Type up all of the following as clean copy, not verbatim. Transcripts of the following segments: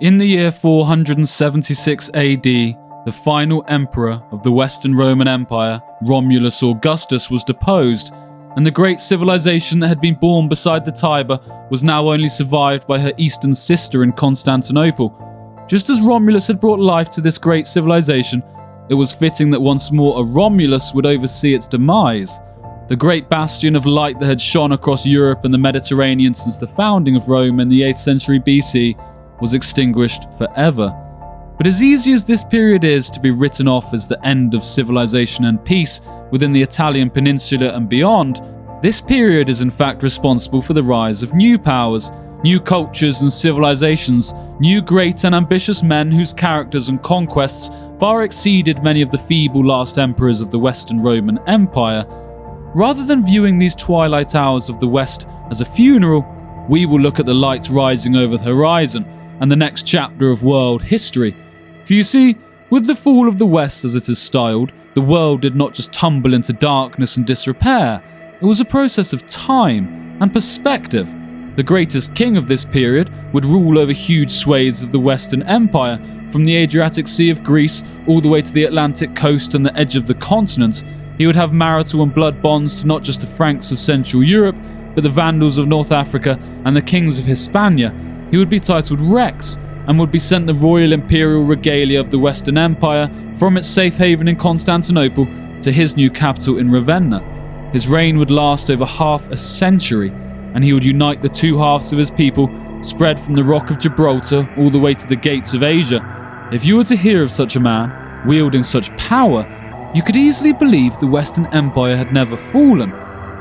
In the year 476 AD, the final emperor of the Western Roman Empire, Romulus Augustus, was deposed, and the great civilization that had been born beside the Tiber was now only survived by her eastern sister in Constantinople. Just as Romulus had brought life to this great civilization, it was fitting that once more a Romulus would oversee its demise. The great bastion of light that had shone across Europe and the Mediterranean since the founding of Rome in the 8th century BC was extinguished forever. But as easy as this period is to be written off as the end of civilization and peace within the Italian peninsula and beyond, this period is in fact responsible for the rise of new powers, new cultures and civilizations, new great and ambitious men whose characters and conquests far exceeded many of the feeble last emperors of the Western Roman Empire. Rather than viewing these twilight hours of the West as a funeral, we will look at the light rising over the horizon and the next chapter of world history. For you see, with the fall of the West as it is styled, the world did not just tumble into darkness and disrepair. It was a process of time and perspective. The greatest king of this period would rule over huge swathes of the Western Empire, from the Adriatic Sea of Greece all the way to the Atlantic coast and the edge of the continent. He would have marital and blood bonds to not just the Franks of Central Europe, but the Vandals of North Africa and the kings of Hispania. He would be titled Rex, and would be sent the royal imperial regalia of the Western Empire from its safe haven in Constantinople to his new capital in Ravenna. His reign would last over half a century, and he would unite the two halves of his people, spread from the Rock of Gibraltar all the way to the gates of Asia. If you were to hear of such a man, wielding such power, you could easily believe the Western Empire had never fallen.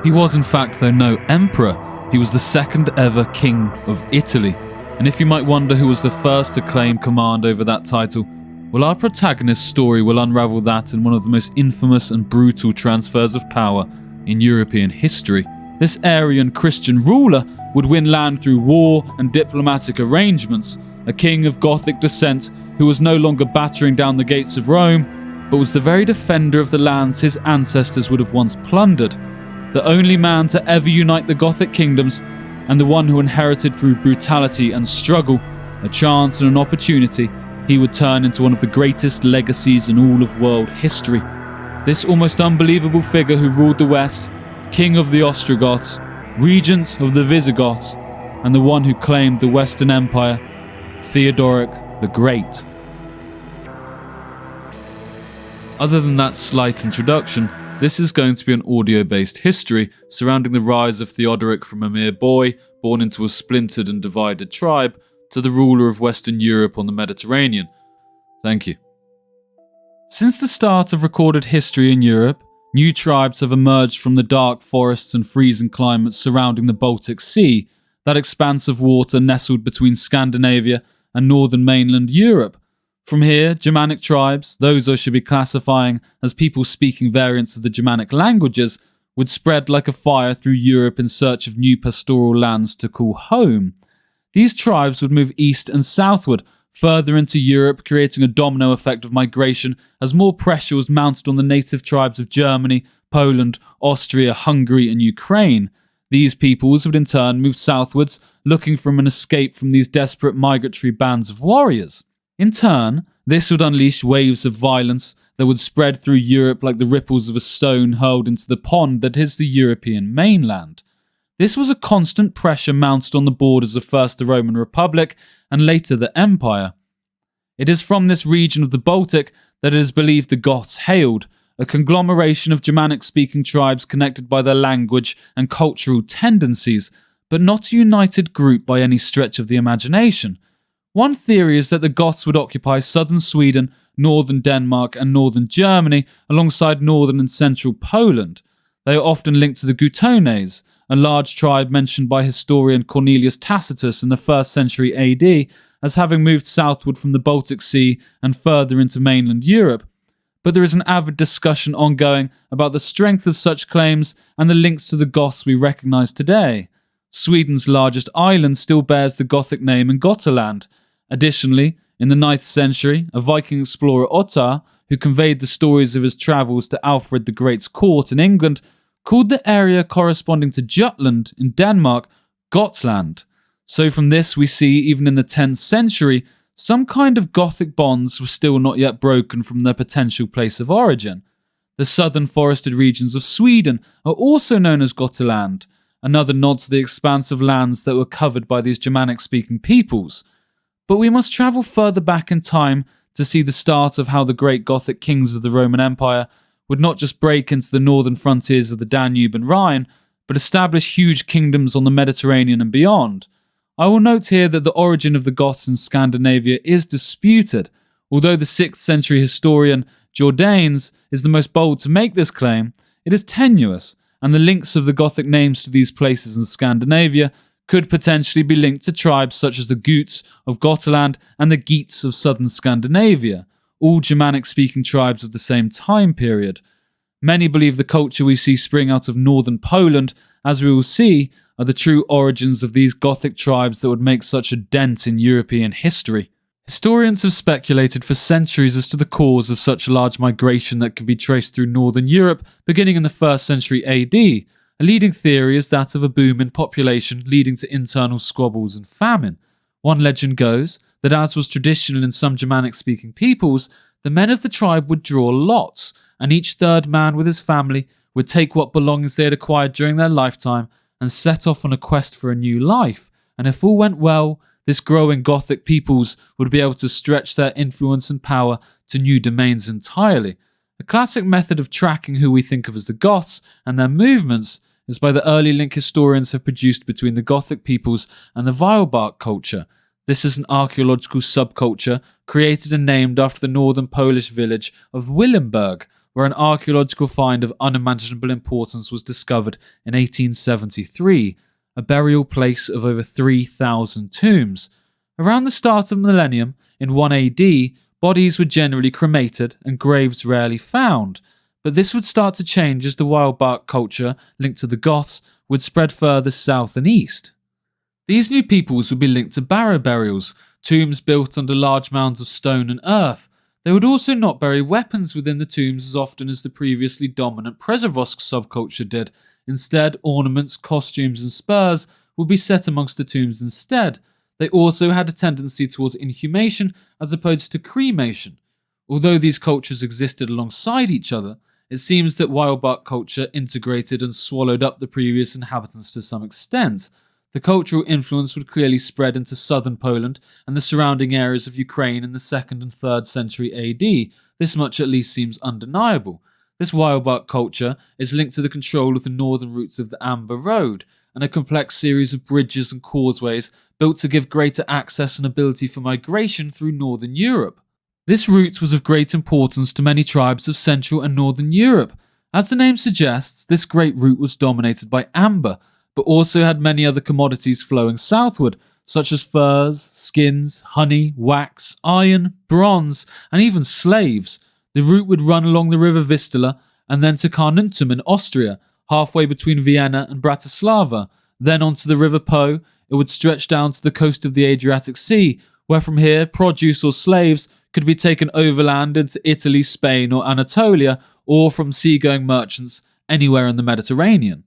He was in fact, though, no emperor. He was the second ever king of Italy. And if you might wonder who was the first to claim command over that title, well, our protagonist's story will unravel that in one of the most infamous and brutal transfers of power in European history. This Arian Christian ruler would win land through war and diplomatic arrangements, a king of Gothic descent who was no longer battering down the gates of Rome, but was the very defender of the lands his ancestors would have once plundered. The only man to ever unite the Gothic kingdoms, and the one who inherited through brutality and struggle a chance and an opportunity he would turn into one of the greatest legacies in all of world history. This almost unbelievable figure who ruled the West, king of the Ostrogoths, regent of the Visigoths, and the one who claimed the Western Empire, Theodoric the Great. Other than that slight introduction, this is going to be an audio-based history surrounding the rise of Theodoric from a mere boy born into a splintered and divided tribe to the ruler of Western Europe on the Mediterranean. Thank you. Since the start of recorded history in Europe, new tribes have emerged from the dark forests and freezing climates surrounding the Baltic Sea, that expanse of water nestled between Scandinavia and northern mainland Europe. From here, Germanic tribes, those I should be classifying as people speaking variants of the Germanic languages, would spread like a fire through Europe in search of new pastoral lands to call home. These tribes would move east and southward, further into Europe, creating a domino effect of migration as more pressure was mounted on the native tribes of Germany, Poland, Austria, Hungary and Ukraine. These peoples would in turn move southwards, looking for an escape from these desperate migratory bands of warriors. In turn, this would unleash waves of violence that would spread through Europe like the ripples of a stone hurled into the pond that is the European mainland. This was a constant pressure mounted on the borders of first the Roman Republic and later the Empire. It is from this region of the Baltic that it is believed the Goths hailed, a conglomeration of Germanic-speaking tribes connected by their language and cultural tendencies, but not a united group by any stretch of the imagination. One theory is that the Goths would occupy southern Sweden, northern Denmark and northern Germany alongside northern and central Poland. They are often linked to the Guttones, a large tribe mentioned by historian Cornelius Tacitus in the 1st century AD as having moved southward from the Baltic Sea and further into mainland Europe. But there is an avid discussion ongoing about the strength of such claims and the links to the Goths we recognise today. Sweden's largest island still bears the Gothic name in Gotland. Additionally, in the 9th century, a Viking explorer Ottar, who conveyed the stories of his travels to Alfred the Great's court in England, called the area corresponding to Jutland in Denmark Gotland. So from this we see, even in the 10th century, some kind of Gothic bonds were still not yet broken from their potential place of origin. The southern forested regions of Sweden are also known as Gotland, another nod to the expanse of lands that were covered by these Germanic-speaking peoples. But we must travel further back in time to see the start of how the great Gothic kings of the Roman Empire would not just break into the northern frontiers of the Danube and Rhine, but establish huge kingdoms on the Mediterranean and beyond. I will note here that the origin of the Goths in Scandinavia is disputed, although the 6th century historian Jordanes is the most bold to make this claim. It is tenuous, and the links of the Gothic names to these places in Scandinavia could potentially be linked to tribes such as the Goths of Gotland and the Geats of southern Scandinavia, all Germanic-speaking tribes of the same time period. Many believe the culture we see spring out of northern Poland, as we will see, are the true origins of these Gothic tribes that would make such a dent in European history. Historians have speculated for centuries as to the cause of such a large migration that can be traced through northern Europe beginning in the 1st century AD. A leading theory is that of a boom in population leading to internal squabbles and famine. One legend goes that, as was traditional in some Germanic-speaking peoples, the men of the tribe would draw lots, and each third man with his family would take what belongings they had acquired during their lifetime and set off on a quest for a new life. And if all went well, this growing Gothic peoples would be able to stretch their influence and power to new domains entirely. A classic method of tracking who we think of as the Goths and their movements is by the early link historians have produced between the Gothic peoples and the Weilbark culture. This is an archaeological subculture created and named after the northern Polish village of Willenberg, where an archaeological find of unimaginable importance was discovered in 1873. A burial place of over 3,000 tombs. Around the start of the millennium, in 1 AD, bodies were generally cremated and graves rarely found, but this would start to change as the Weilbark culture, linked to the Goths, would spread further south and east. These new peoples would be linked to barrow burials, tombs built under large mounds of stone and earth. They would also not bury weapons within the tombs as often as the previously dominant Przeworsk subculture did. Instead, ornaments, costumes and spurs would be set amongst the tombs instead. They also had a tendency towards inhumation as opposed to cremation. Although these cultures existed alongside each other, it seems that Weilbark culture integrated and swallowed up the previous inhabitants to some extent. The cultural influence would clearly spread into southern Poland and the surrounding areas of Ukraine in the 2nd and 3rd century AD. This much at least seems undeniable. This Weilbark culture is linked to the control of the northern routes of the Amber Road and a complex series of bridges and causeways built to give greater access and ability for migration through northern Europe. This route was of great importance to many tribes of Central and Northern Europe. As the name suggests, this great route was dominated by amber, but also had many other commodities flowing southward, such as furs, skins, honey, wax, iron, bronze, and even slaves. The route would run along the river Vistula and then to Carnuntum in Austria, halfway between Vienna and Bratislava. Then onto the river Po, it would stretch down to the coast of the Adriatic Sea, where from here produce or slaves could be taken overland into Italy, Spain or Anatolia, or from seagoing merchants anywhere in the Mediterranean.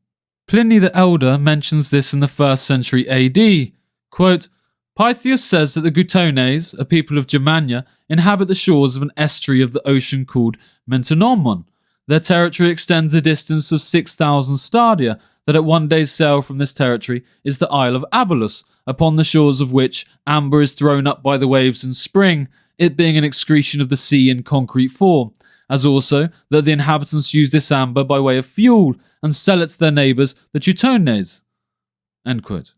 Pliny the Elder mentions this in the 1st century AD. Quote, Pytheas says that the Gutones, a people of Germania, inhabit the shores of an estuary of the ocean called Mentonomon. Their territory extends a distance of 6,000 stadia, that at one day's sail from this territory is the Isle of Abolus, upon the shores of which amber is thrown up by the waves in spring, it being an excretion of the sea in concrete form, as also that the inhabitants use this amber by way of fuel and sell it to their neighbours, the Teutones. End quote.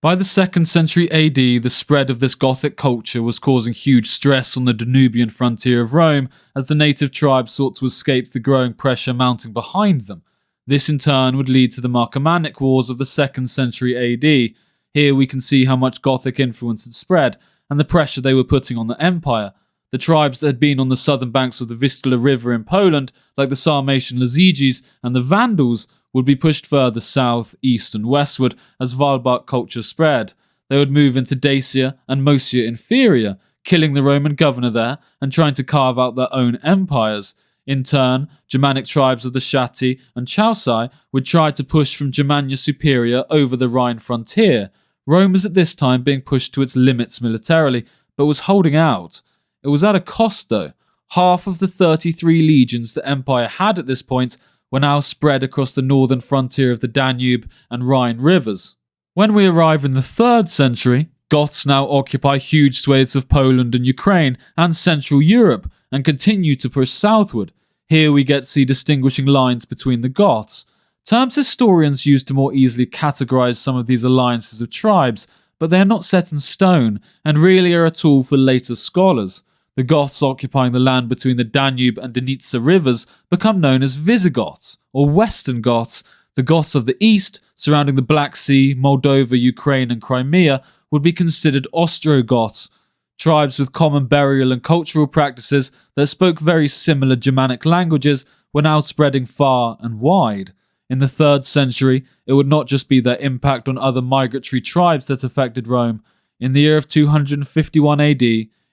By the 2nd century AD, the spread of this Gothic culture was causing huge stress on the Danubian frontier of Rome as the native tribes sought to escape the growing pressure mounting behind them. This in turn would lead to the Marcomannic Wars of the 2nd century AD. Here we can see how much Gothic influence had spread and the pressure they were putting on the empire. The tribes that had been on the southern banks of the Vistula River in Poland, like the Sarmatian Lazyges and the Vandals, would be pushed further south, east and westward as Weilbark culture spread. They would move into Dacia and Moesia Inferior, killing the Roman governor there and trying to carve out their own empires. In turn, Germanic tribes of the Chatti and Chausai would try to push from Germania Superior over the Rhine frontier. Rome was at this time being pushed to its limits militarily, but was holding out. It was at a cost though. Half of the 33 legions the empire had at this point were now spread across the northern frontier of the Danube and Rhine rivers. When we arrive in the 3rd century, Goths now occupy huge swathes of Poland and Ukraine and Central Europe and continue to push southward. Here we get to see distinguishing lines between the Goths. Terms historians use to more easily categorize some of these alliances of tribes, but they are not set in stone and really are a tool for later scholars. The Goths occupying the land between the Danube and Danitsa rivers become known as Visigoths, or Western Goths. The Goths of the east, surrounding the Black Sea, Moldova, Ukraine and Crimea, would be considered Ostrogoths, tribes with common burial and cultural practices that spoke very similar Germanic languages were now spreading far and wide. In the 3rd century, it would not just be their impact on other migratory tribes that affected Rome. In the year of 251 AD,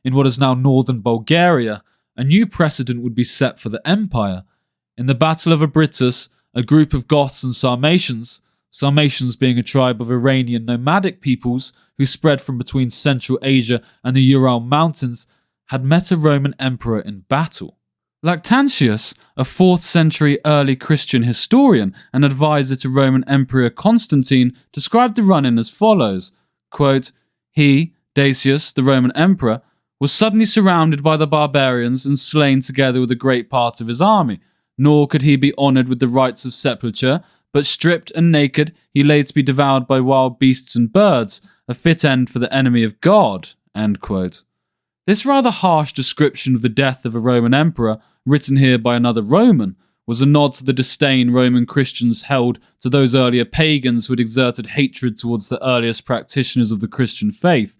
in what is now northern Bulgaria, a new precedent would be set for the empire. In the Battle of Abritus, a group of Goths and Sarmatians being a tribe of Iranian nomadic peoples who spread from between Central Asia and the Ural Mountains, had met a Roman emperor in battle. Lactantius, a 4th century early Christian historian and advisor to Roman Emperor Constantine, described the run-in as follows, quote, "He, Decius, the Roman emperor, was suddenly surrounded by the barbarians and slain together with a great part of his army, nor could he be honoured with the rites of sepulture, but stripped and naked he lay to be devoured by wild beasts and birds, a fit end for the enemy of God." End quote. This rather harsh description of the death of a Roman emperor, written here by another Roman, was a nod to the disdain Roman Christians held to those earlier pagans who had exerted hatred towards the earliest practitioners of the Christian faith.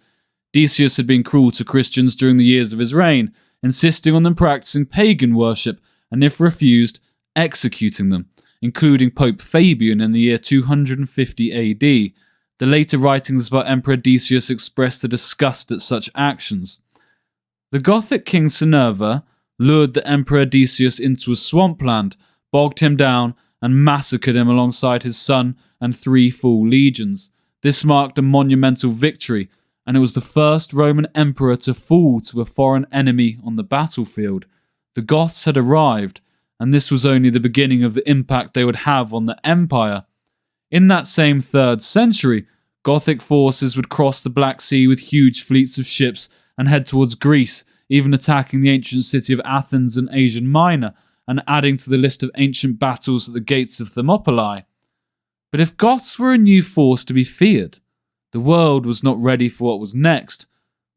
Decius had been cruel to Christians during the years of his reign, insisting on them practicing pagan worship, and if refused, executing them, including Pope Fabian in the year 250 AD. The later writings about Emperor Decius expressed a disgust at such actions. The Gothic king Sinerva lured the Emperor Decius into a swampland, bogged him down, and massacred him alongside his son and 3 full legions. This marked a monumental victory, and it was the first Roman emperor to fall to a foreign enemy on the battlefield. The Goths had arrived, and this was only the beginning of the impact they would have on the empire. In that same 3rd century, Gothic forces would cross the Black Sea with huge fleets of ships and head towards Greece, even attacking the ancient city of Athens in Asia Minor, and adding to the list of ancient battles at the gates of Thermopylae. But if Goths were a new force to be feared, the world was not ready for what was next,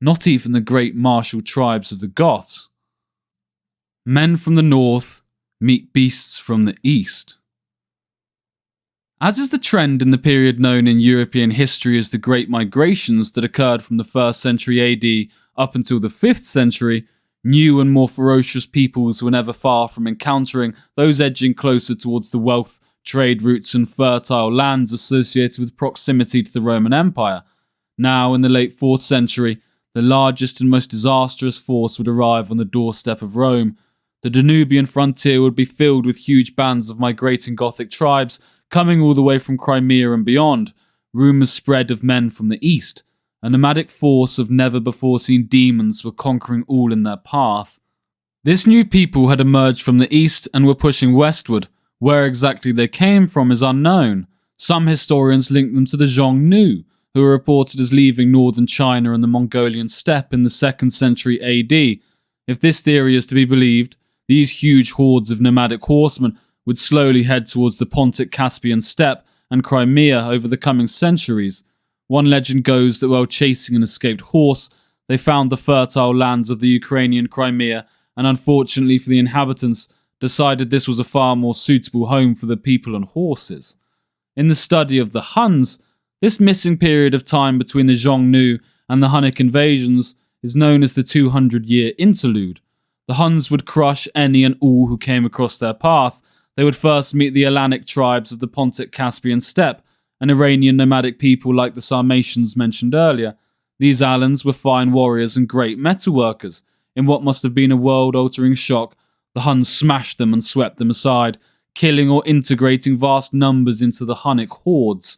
not even the great martial tribes of the Goths. Men from the north meet beasts from the east. As is the trend in the period known in European history as the Great Migrations that occurred from the 1st century AD up until the 5th century, new and more ferocious peoples were never far from encountering those edging closer towards the wealth, trade routes and fertile lands associated with proximity to the Roman Empire. Now, in the late 4th century, the largest and most disastrous force would arrive on the doorstep of Rome. The Danubian frontier would be filled with huge bands of migrating Gothic tribes coming all the way from Crimea and beyond. Rumours spread of men from the east. A nomadic force of never-before-seen demons were conquering all in their path. This new people had emerged from the east and were pushing westward. Where exactly they came from is unknown. Some historians link them to the Xiongnu, who are reported as leaving northern China and the Mongolian steppe in the 2nd century AD. If this theory is to be believed, these huge hordes of nomadic horsemen would slowly head towards the Pontic Caspian steppe and Crimea over the coming centuries. One legend goes that while chasing an escaped horse, they found the fertile lands of the Ukrainian Crimea and, unfortunately for the inhabitants, decided this was a far more suitable home for the people and horses. In the study of the Huns, this missing period of time between the Xiongnu and the Hunnic invasions is known as the 200-year interlude. The Huns would crush any and all who came across their path. They would first meet the Alanic tribes of the Pontic Caspian steppe, an Iranian nomadic people like the Sarmatians mentioned earlier. These Alans were fine warriors and great metalworkers. In what must have been a world-altering shock, the Huns smashed them and swept them aside, killing or integrating vast numbers into the Hunnic hordes.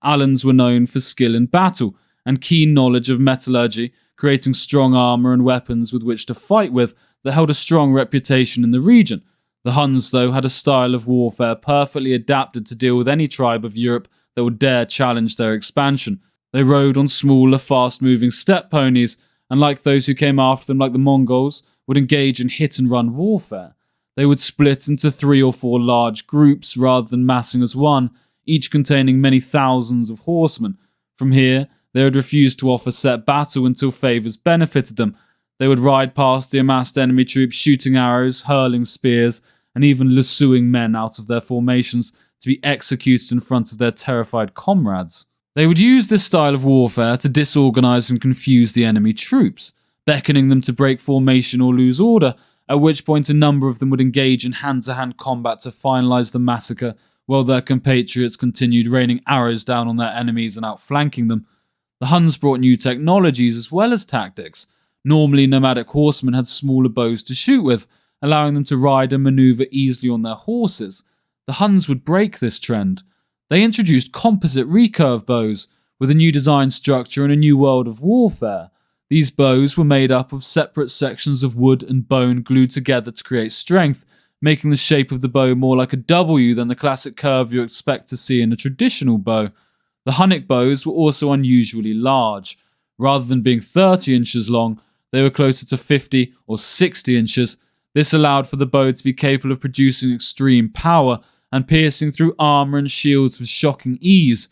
Alans were known for skill in battle and keen knowledge of metallurgy, creating strong armour and weapons with which to fight with that held a strong reputation in the region. The Huns, though, had a style of warfare perfectly adapted to deal with any tribe of Europe that would dare challenge their expansion. They rode on smaller, fast-moving steppe ponies, and like those who came after them like the Mongols, would engage in hit-and-run warfare. They would split into 3 or 4 large groups rather than massing as one, each containing many thousands of horsemen. From here, they would refuse to offer set battle until favours benefited them. They would ride past the amassed enemy troops, shooting arrows, hurling spears, and even lassoing men out of their formations to be executed in front of their terrified comrades. They would use this style of warfare to disorganize and confuse the enemy troops, beckoning them to break formation or lose order, at which point a number of them would engage in hand-to-hand combat to finalize the massacre, while their compatriots continued raining arrows down on their enemies and outflanking them. The Huns brought new technologies as well as tactics. Normally, nomadic horsemen had smaller bows to shoot with, allowing them to ride and maneuver easily on their horses. The Huns would break this trend. They introduced composite recurve bows, with a new design structure and a new world of warfare. These bows were made up of separate sections of wood and bone glued together to create strength, making the shape of the bow more like a W than the classic curve you expect to see in a traditional bow. The Hunnic bows were also unusually large. Rather than being 30 inches long, they were closer to 50 or 60 inches. This allowed for the bow to be capable of producing extreme power and piercing through armour and shields with shocking ease.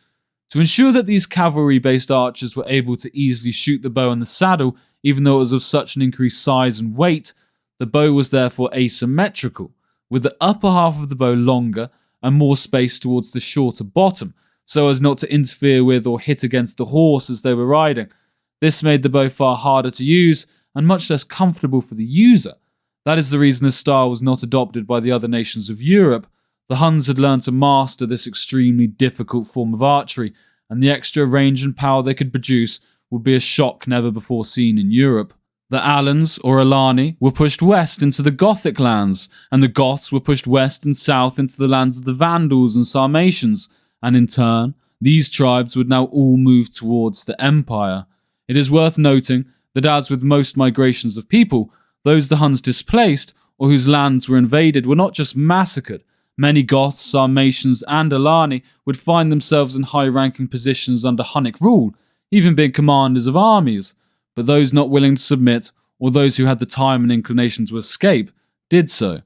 To ensure that these cavalry-based archers were able to easily shoot the bow in the saddle, even though it was of such an increased size and weight, the bow was therefore asymmetrical, with the upper half of the bow longer and more space towards the shorter bottom, so as not to interfere with or hit against the horse as they were riding. This made the bow far harder to use and much less comfortable for the user. That is the reason this style was not adopted by the other nations of Europe. The Huns had learned to master this extremely difficult form of archery, and the extra range and power they could produce would be a shock never before seen in Europe. The Alans, or Alani, were pushed west into the Gothic lands, and the Goths were pushed west and south into the lands of the Vandals and Sarmatians, and in turn, these tribes would now all move towards the Empire. It is worth noting that as with most migrations of people, those the Huns displaced, or whose lands were invaded, were not just massacred. Many Goths, Sarmatians, and Alani would find themselves in high-ranking positions under Hunnic rule, even being commanders of armies. But those not willing to submit, or those who had the time and inclination to escape, did so.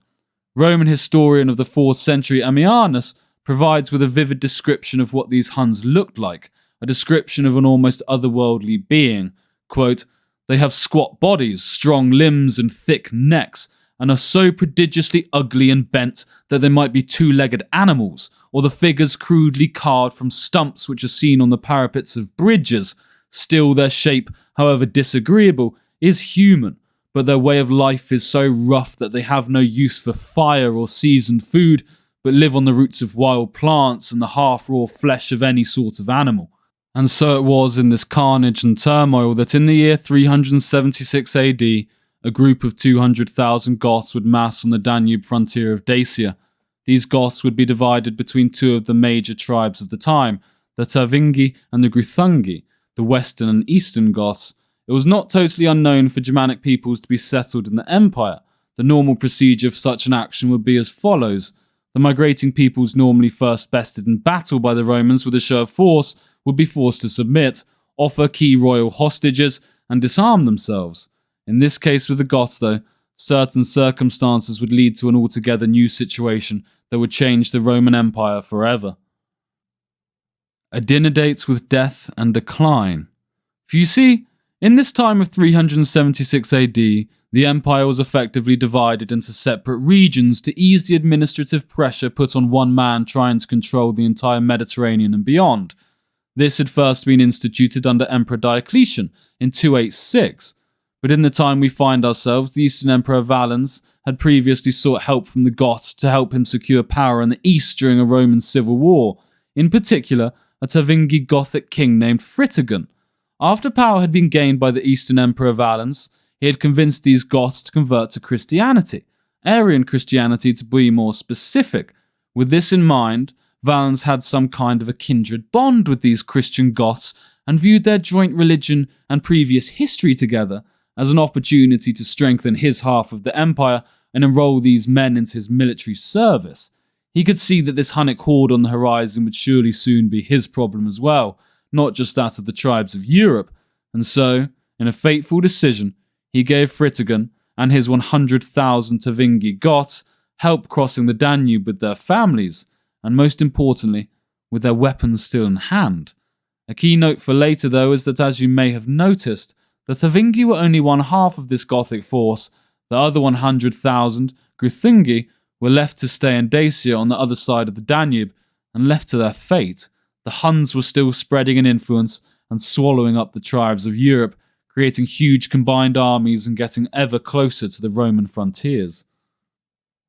Roman historian of the 4th century Ammianus provides with a vivid description of what these Huns looked like, a description of an almost otherworldly being. Quote, "They have squat bodies, strong limbs, and thick necks, and are so prodigiously ugly and bent that they might be 2-legged animals, or the figures crudely carved from stumps which are seen on the parapets of bridges. Still their shape, however disagreeable, is human, but their way of life is so rough that they have no use for fire or seasoned food, but live on the roots of wild plants and the half-raw flesh of any sort of animal." And so it was in this carnage and turmoil that in the year 376 AD, a group of 200,000 Goths would mass on the Danube frontier of Dacia. These Goths would be divided between 2 of the major tribes of the time, the Tervingi and the Gruthungi, the Western and Eastern Goths. It was not totally unknown for Germanic peoples to be settled in the empire. The normal procedure for such an action would be as follows. The migrating peoples, normally first bested in battle by the Romans with a show of force, would be forced to submit, offer key royal hostages, and disarm themselves. In this case with the Goths, though, certain circumstances would lead to an altogether new situation that would change the Roman Empire forever. Adinidates with death and decline. For you see, in this time of 376 AD, the empire was effectively divided into separate regions to ease the administrative pressure put on one man trying to control the entire Mediterranean and beyond. This had first been instituted under Emperor Diocletian in 286, but in the time we find ourselves, the Eastern Emperor Valens had previously sought help from the Goths to help him secure power in the east during a Roman civil war, in particular a Tervingi Gothic king named Fritigern. After power had been gained by the Eastern Emperor Valens, he had convinced these Goths to convert to Christianity, Arian Christianity to be more specific. With this in mind, Valens had some kind of a kindred bond with these Christian Goths, and viewed their joint religion and previous history together as an opportunity to strengthen his half of the empire and enroll these men into his military service. He could see that this Hunnic horde on the horizon would surely soon be his problem as well, not just that of the tribes of Europe, and so, in a fateful decision, he gave Fritigern and his 100,000 Thuringi Goths help crossing the Danube with their families, and most importantly, with their weapons still in hand. A key note for later, though, is that as you may have noticed, the Thuringi were only one half of this Gothic force. The other 100,000 Greuthungi were left to stay in Dacia on the other side of the Danube, and left to their fate. The Huns were still spreading in influence and swallowing up the tribes of Europe, creating huge combined armies and getting ever closer to the Roman frontiers.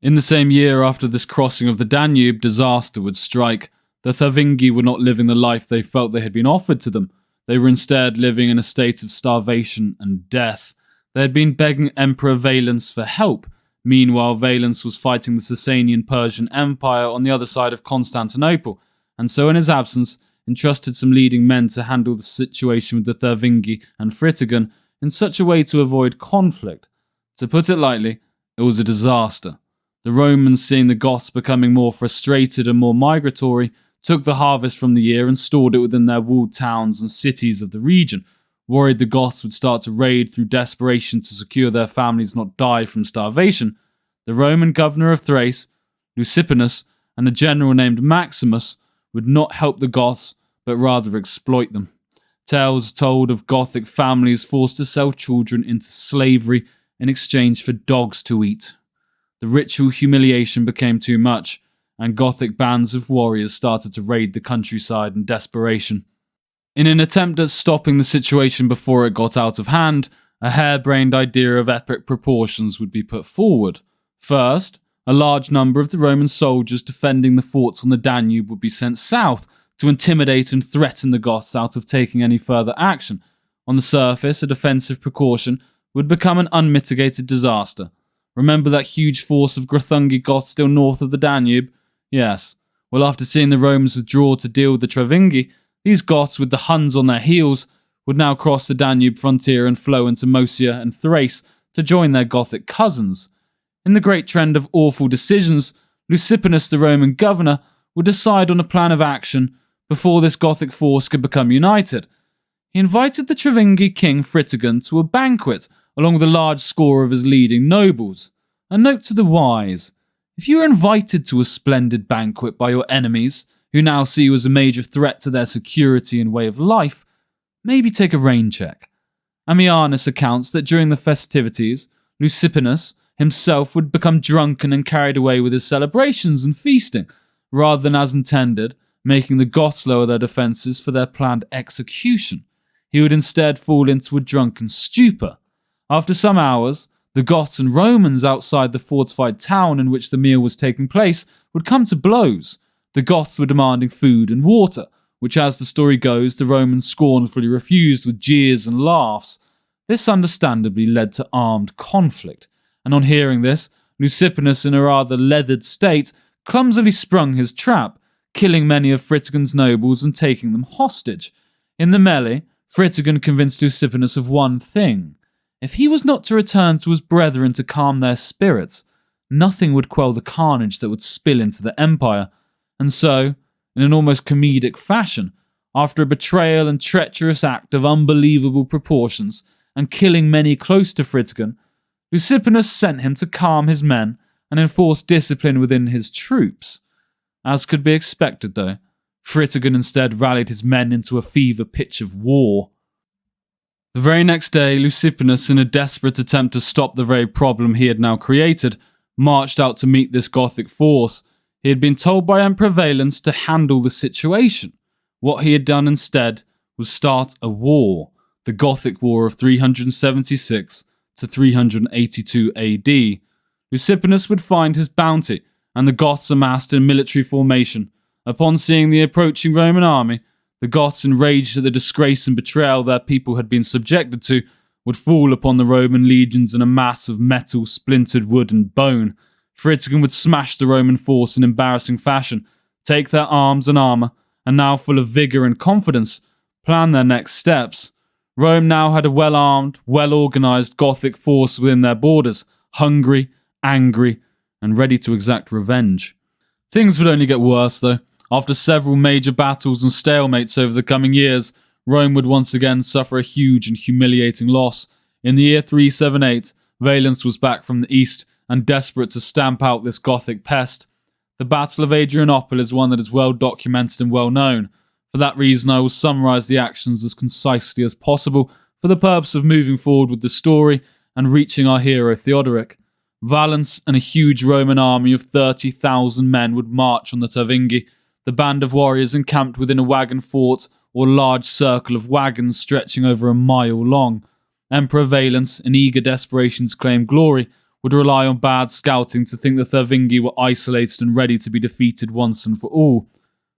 In the same year after this crossing of the Danube, disaster would strike. The Thuringi were not living the life they felt they had been offered to them. They were instead living in a state of starvation and death. They had been begging Emperor Valens for help. Meanwhile, Valens was fighting the Sasanian Persian Empire on the other side of Constantinople, and so in his absence, entrusted some leading men to handle the situation with the Thuringi and Fritigern in such a way to avoid conflict. To put it lightly, it was a disaster. The Romans, seeing the Goths becoming more frustrated and more migratory, took the harvest from the year and stored it within their walled towns and cities of the region, worried the Goths would start to raid through desperation to secure their families not die from starvation. The Roman governor of Thrace, Lucippinus, and a general named Maximus would not help the Goths, but rather exploit them. Tales told of Gothic families forced to sell children into slavery in exchange for dogs to eat. The ritual humiliation became too much, and Gothic bands of warriors started to raid the countryside in desperation. In an attempt at stopping the situation before it got out of hand, a harebrained idea of epic proportions would be put forward. First, a large number of the Roman soldiers defending the forts on the Danube would be sent south to intimidate and threaten the Goths out of taking any further action. On the surface, a defensive precaution would become an unmitigated disaster. Remember that huge force of Greuthungi Goths still north of the Danube? Yes. Well, after seeing the Romans withdraw to deal with the Thuringi, these Goths, with the Huns on their heels, would now cross the Danube frontier and flow into Moesia and Thrace to join their Gothic cousins. In the great trend of awful decisions, Lucippinus, the Roman governor, would decide on a plan of action before this Gothic force could become united. He invited the Thuringi king Fritigern to a banquet along with a large score of his leading nobles. A note to the wise: if you are invited to a splendid banquet by your enemies, who now see you as a major threat to their security and way of life, maybe take a rain check. Ammianus accounts that during the festivities, Lucippinus himself would become drunken and carried away with his celebrations and feasting, rather than as intended, making the Goths lower their defences for their planned execution. He would instead fall into a drunken stupor. After some hours, the Goths and Romans outside the fortified town in which the meal was taking place would come to blows. The Goths were demanding food and water, which, as the story goes, the Romans scornfully refused with jeers and laughs. This understandably led to armed conflict, and on hearing this, Lucippinus, in a rather leathered state, clumsily sprung his trap, killing many of Fritigern's nobles and taking them hostage. In the melee, Fritigern convinced Lucippinus of one thing: if he was not to return to his brethren to calm their spirits, nothing would quell the carnage that would spill into the empire. And so, in an almost comedic fashion, after a betrayal and treacherous act of unbelievable proportions and killing many close to Fritigern, Lucippinus sent him to calm his men and enforce discipline within his troops. As could be expected, though, Fritigern instead rallied his men into a fever pitch of war. The very next day, Lucippinus, in a desperate attempt to stop the very problem he had now created, marched out to meet this Gothic force. He had been told by Emperor Valens to handle the situation. What he had done instead was start a war, the Gothic War of 376 to 382 AD. Lucippinus would find his bounty, and the Goths amassed in military formation. Upon seeing the approaching Roman army, the Goths, enraged at the disgrace and betrayal their people had been subjected to, would fall upon the Roman legions in a mass of metal, splintered wood and bone. Fritigern would smash the Roman force in embarrassing fashion, take their arms and armour, and now full of vigour and confidence, plan their next steps. Rome now had a well-armed, well-organised Gothic force within their borders, hungry, angry, and ready to exact revenge. Things would only get worse, though. After several major battles and stalemates over the coming years, Rome would once again suffer a huge and humiliating loss. In the year 378, Valens was back from the east and desperate to stamp out this Gothic pest. The Battle of Adrianople is one that is well documented and well known. For that reason, I will summarise the actions as concisely as possible for the purpose of moving forward with the story and reaching our hero Theodoric. Valens and a huge Roman army of 30,000 men would march on the Tervingi. The band of warriors encamped within a wagon fort or large circle of wagons stretching over a mile long. Emperor Valens, in eager desperation to claim glory, would rely on bad scouting to think the Tervingi were isolated and ready to be defeated once and for all.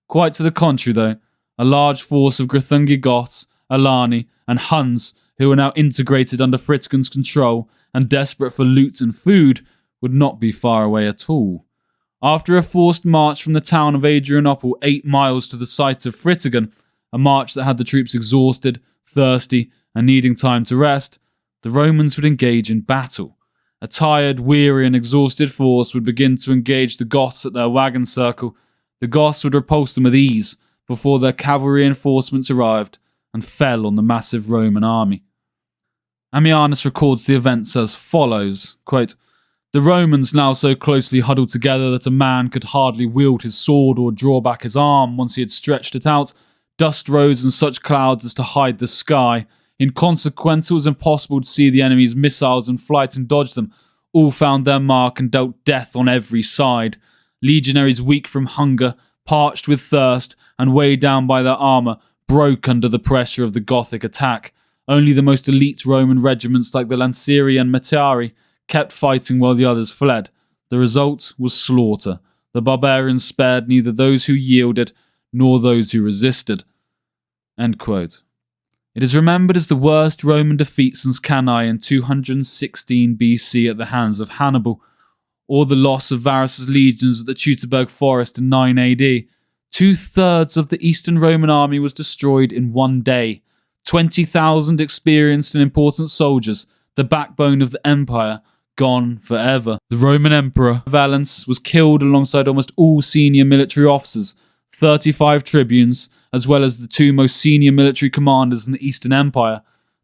Quite to the contrary, though, a large force of Greuthungi Goths, Alani, and Huns, who were now integrated under Fritigern's control and desperate for loot and food, would not be far away at all. After a forced march from the town of Adrianople 8 miles to the site of Fritigern, a march that had the troops exhausted, thirsty, and needing time to rest, the Romans would engage in battle. A tired, weary, and exhausted force would begin to engage the Goths at their wagon circle. The Goths would repulse them with ease before their cavalry reinforcements arrived and fell on the massive Roman army. Ammianus records the events as follows, quote, "The Romans now so closely huddled together that a man could hardly wield his sword or draw back his arm once he had stretched it out. Dust rose in such clouds as to hide the sky. In consequence, it was impossible to see the enemy's missiles in flight and dodge them. All found their mark and dealt death on every side. Legionaries weak from hunger, parched with thirst, and weighed down by their armour, broke under the pressure of the Gothic attack. Only the most elite Roman regiments like the Lancieri and Metiari kept fighting while the others fled. The result was slaughter. The barbarians spared neither those who yielded nor those who resisted." End quote. It is remembered as the worst Roman defeat since Cannae in 216 BC at the hands of Hannibal, or the loss of Varus's legions at the Teutoburg forest in 9 AD. 2/3 of the Eastern Roman army was destroyed in one day. 20,000 experienced and important soldiers, the backbone of the empire, gone forever. The Roman Emperor Valens was killed alongside almost all senior military officers, 35 tribunes, as well as the 2 most senior military commanders in the Eastern Empire.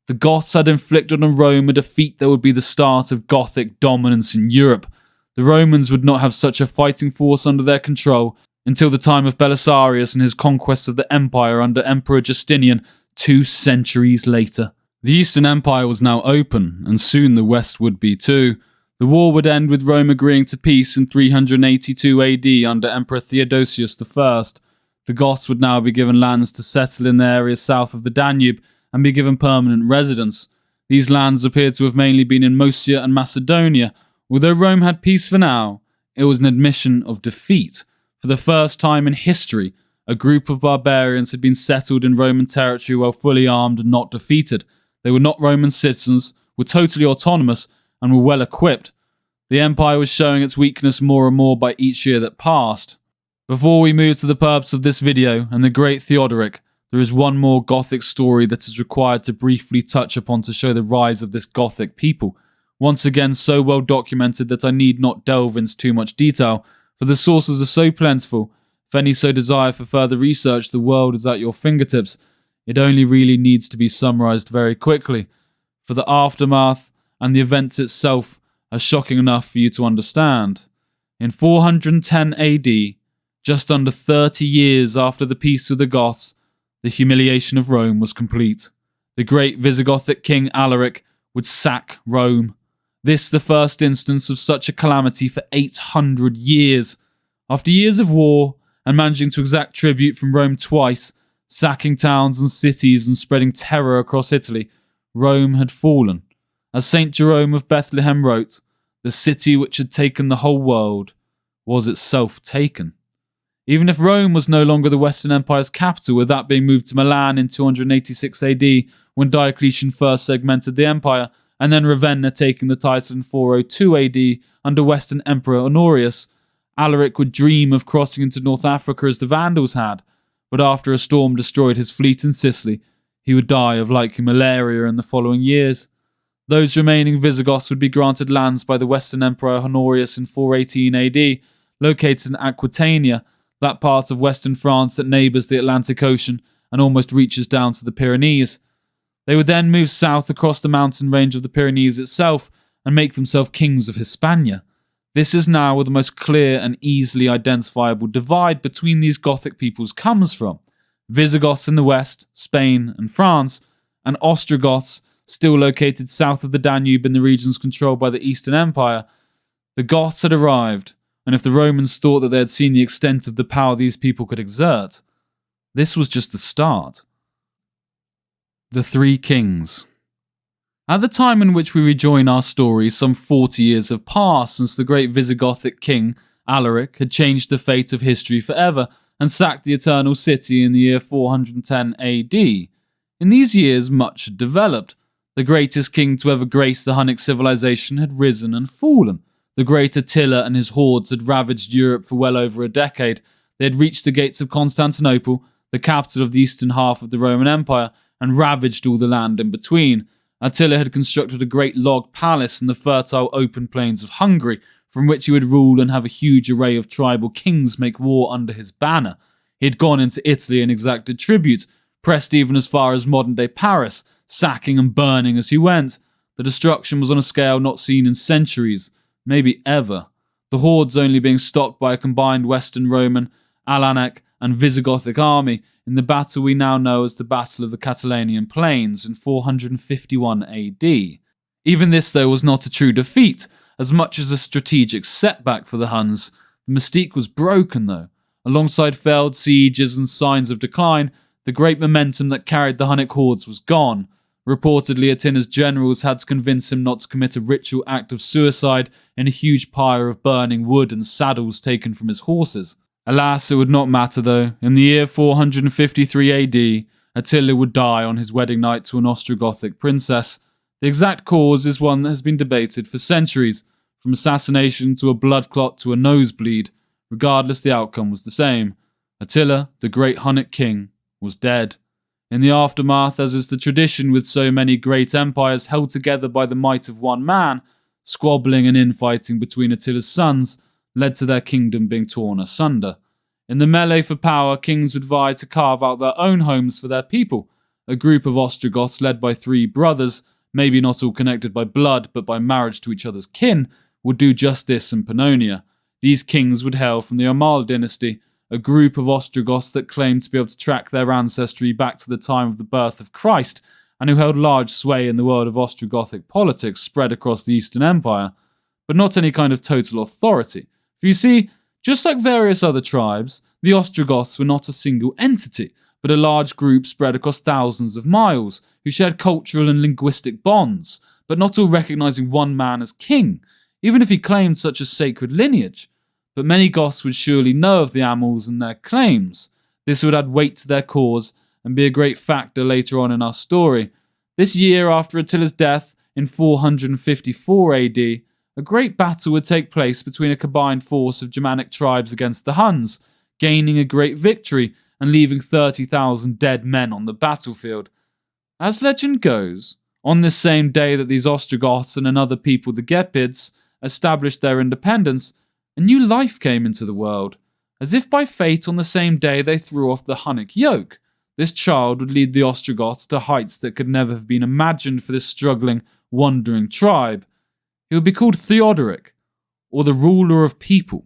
The Goths had inflicted on Rome a defeat that would be the start of Gothic dominance in Europe. The Romans would not have such a fighting force under their control until the time of Belisarius and his conquest of the empire under Emperor Justinian 2 centuries later. The Eastern Empire was now open, and soon the West would be too. The war would end with Rome agreeing to peace in 382 AD under Emperor Theodosius I. The Goths would now be given lands to settle in the areas south of the Danube and be given permanent residence. These lands appear to have mainly been in Moesia and Macedonia. Although Rome had peace for now, it was an admission of defeat. For the first time in history, a group of barbarians had been settled in Roman territory while fully armed and not defeated. They were not Roman citizens, were totally autonomous, and were well equipped. The empire was showing its weakness more and more by each year that passed. Before we move to the purpose of this video and the great Theodoric, there is one more Gothic story that is required to briefly touch upon to show the rise of this Gothic people. Once again so well documented that I need not delve into too much detail, for the sources are so plentiful. If any so desire for further research, the world is at your fingertips. It only really needs to be summarized very quickly, for the aftermath and the events itself are shocking enough for you to understand. In 410 AD, just under 30 years after the peace with the Goths, the humiliation of Rome was complete. The great Visigothic king Alaric would sack Rome. This the first instance of such a calamity for 800 years. After years of war and managing to exact tribute from Rome twice, sacking towns and cities and spreading terror across Italy, Rome had fallen. As St. Jerome of Bethlehem wrote, the city which had taken the whole world was itself taken. Even if Rome was no longer the Western Empire's capital, with that being moved to Milan in 286 AD when Diocletian first segmented the empire, and then Ravenna taking the title in 402 AD under Western Emperor Honorius, Alaric would dream of crossing into North Africa as the Vandals had, but after a storm destroyed his fleet in Sicily, He would die of likely malaria in the following years. Those remaining Visigoths would be granted lands by the Western Emperor Honorius in 418 AD, located in Aquitania, that part of western France that neighbours the Atlantic Ocean and almost reaches down to the Pyrenees. They would then move south across the mountain range of the Pyrenees itself and make themselves kings of Hispania. This is now where the most clear and easily identifiable divide between these Gothic peoples comes from. Visigoths in the west, Spain and France, and Ostrogoths, still located south of the Danube in the regions controlled by the Eastern Empire. The Goths had arrived, and if the Romans thought that they had seen the extent of the power these people could exert, this was just the start. The Three Kings. At the time in which we rejoin our story, some 40 years have passed since the great Visigothic king, Alaric, had changed the fate of history forever and sacked the Eternal City in the year 410 AD. In these years, much had developed. The greatest king to ever grace the Hunnic civilization had risen and fallen. The great Attila and his hordes had ravaged Europe for well over a decade. They had reached the gates of Constantinople, the capital of the eastern half of the Roman Empire, and ravaged all the land in between. Attila had constructed a great log palace in the fertile open plains of Hungary, from which he would rule and have a huge array of tribal kings make war under his banner. He had gone into Italy and exacted tribute, pressed even as far as modern-day Paris, sacking and burning as he went. The destruction was on a scale not seen in centuries, maybe ever. The hordes only being stopped by a combined Western Roman, Alanic, and Visigothic army in the battle we now know as the Battle of the Catalanian Plains in 451 AD. Even this, though, was not a true defeat, as much as a strategic setback for the Huns. The mystique was broken, though. Alongside failed sieges and signs of decline, the great momentum that carried the Hunnic hordes was gone. Reportedly, Attila's generals had to convince him not to commit a ritual act of suicide in a huge pyre of burning wood and saddles taken from his horses. Alas, it would not matter though. In the year 453 AD, Attila would die on his wedding night to an Ostrogothic princess. The exact cause is one that has been debated for centuries, from assassination to a blood clot to a nosebleed. Regardless, the outcome was the same. Attila, the great Hunnic king, was dead. In the aftermath, as is the tradition with so many great empires held together by the might of one man, squabbling and infighting between Attila's sons led to their kingdom being torn asunder. In the melee for power, kings would vie to carve out their own homes for their people. A group of Ostrogoths led by three brothers, maybe not all connected by blood but by marriage to each other's kin, would do just this in Pannonia. These kings would hail from the Amal dynasty, a group of Ostrogoths that claimed to be able to track their ancestry back to the time of the birth of Christ, and who held large sway in the world of Ostrogothic politics spread across the Eastern Empire, but not any kind of total authority. For you see, just like various other tribes, the Ostrogoths were not a single entity, but a large group spread across thousands of miles, who shared cultural and linguistic bonds, but not all recognizing one man as king, even if he claimed such a sacred lineage. But many Goths would surely know of the Amals and their claims. This would add weight to their cause and be a great factor later on in our story. This year after Attila's death, in 454 AD, a great battle would take place between a combined force of Germanic tribes against the Huns, gaining a great victory and leaving 30,000 dead men on the battlefield. As legend goes, on this same day that these Ostrogoths and another people, the Gepids, established their independence, a new life came into the world. As if by fate, on the same day they threw off the Hunnic yoke. This child would lead the Ostrogoths to heights that could never have been imagined for this struggling, wandering tribe. He would be called Theodoric, or the ruler of people.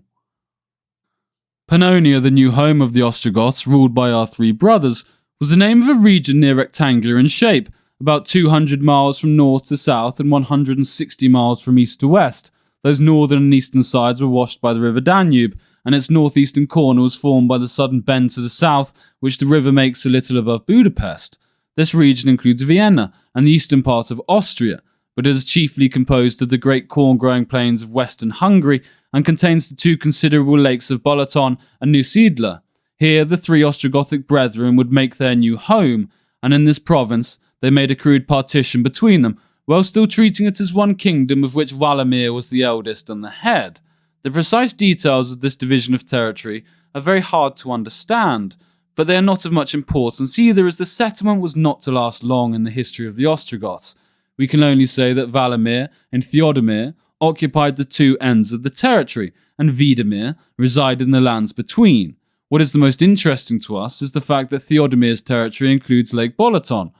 Pannonia, the new home of the Ostrogoths, ruled by our three brothers, was the name of a region near rectangular in shape, about 200 miles from north to south and 160 miles from east to west. Those northern and eastern sides were washed by the river Danube, and its northeastern corner was formed by the sudden bend to the south, which the river makes a little above Budapest. This region includes Vienna and the eastern part of Austria, but it is chiefly composed of the great corn-growing plains of western Hungary and contains the two considerable lakes of Balaton and Neusiedler. Here, the three Ostrogothic brethren would make their new home, and in this province, they made a crude partition between them, while still treating it as one kingdom of which Walamir was the eldest and the head. The precise details of this division of territory are very hard to understand, but they are not of much importance either, as the settlement was not to last long in the history of the Ostrogoths. We can only say that Valimir and Theodomir occupied the two ends of the territory, and Wiedermir resided in the lands between. What is the most interesting to us is the fact that Theodomir's territory includes Lake Bolaton,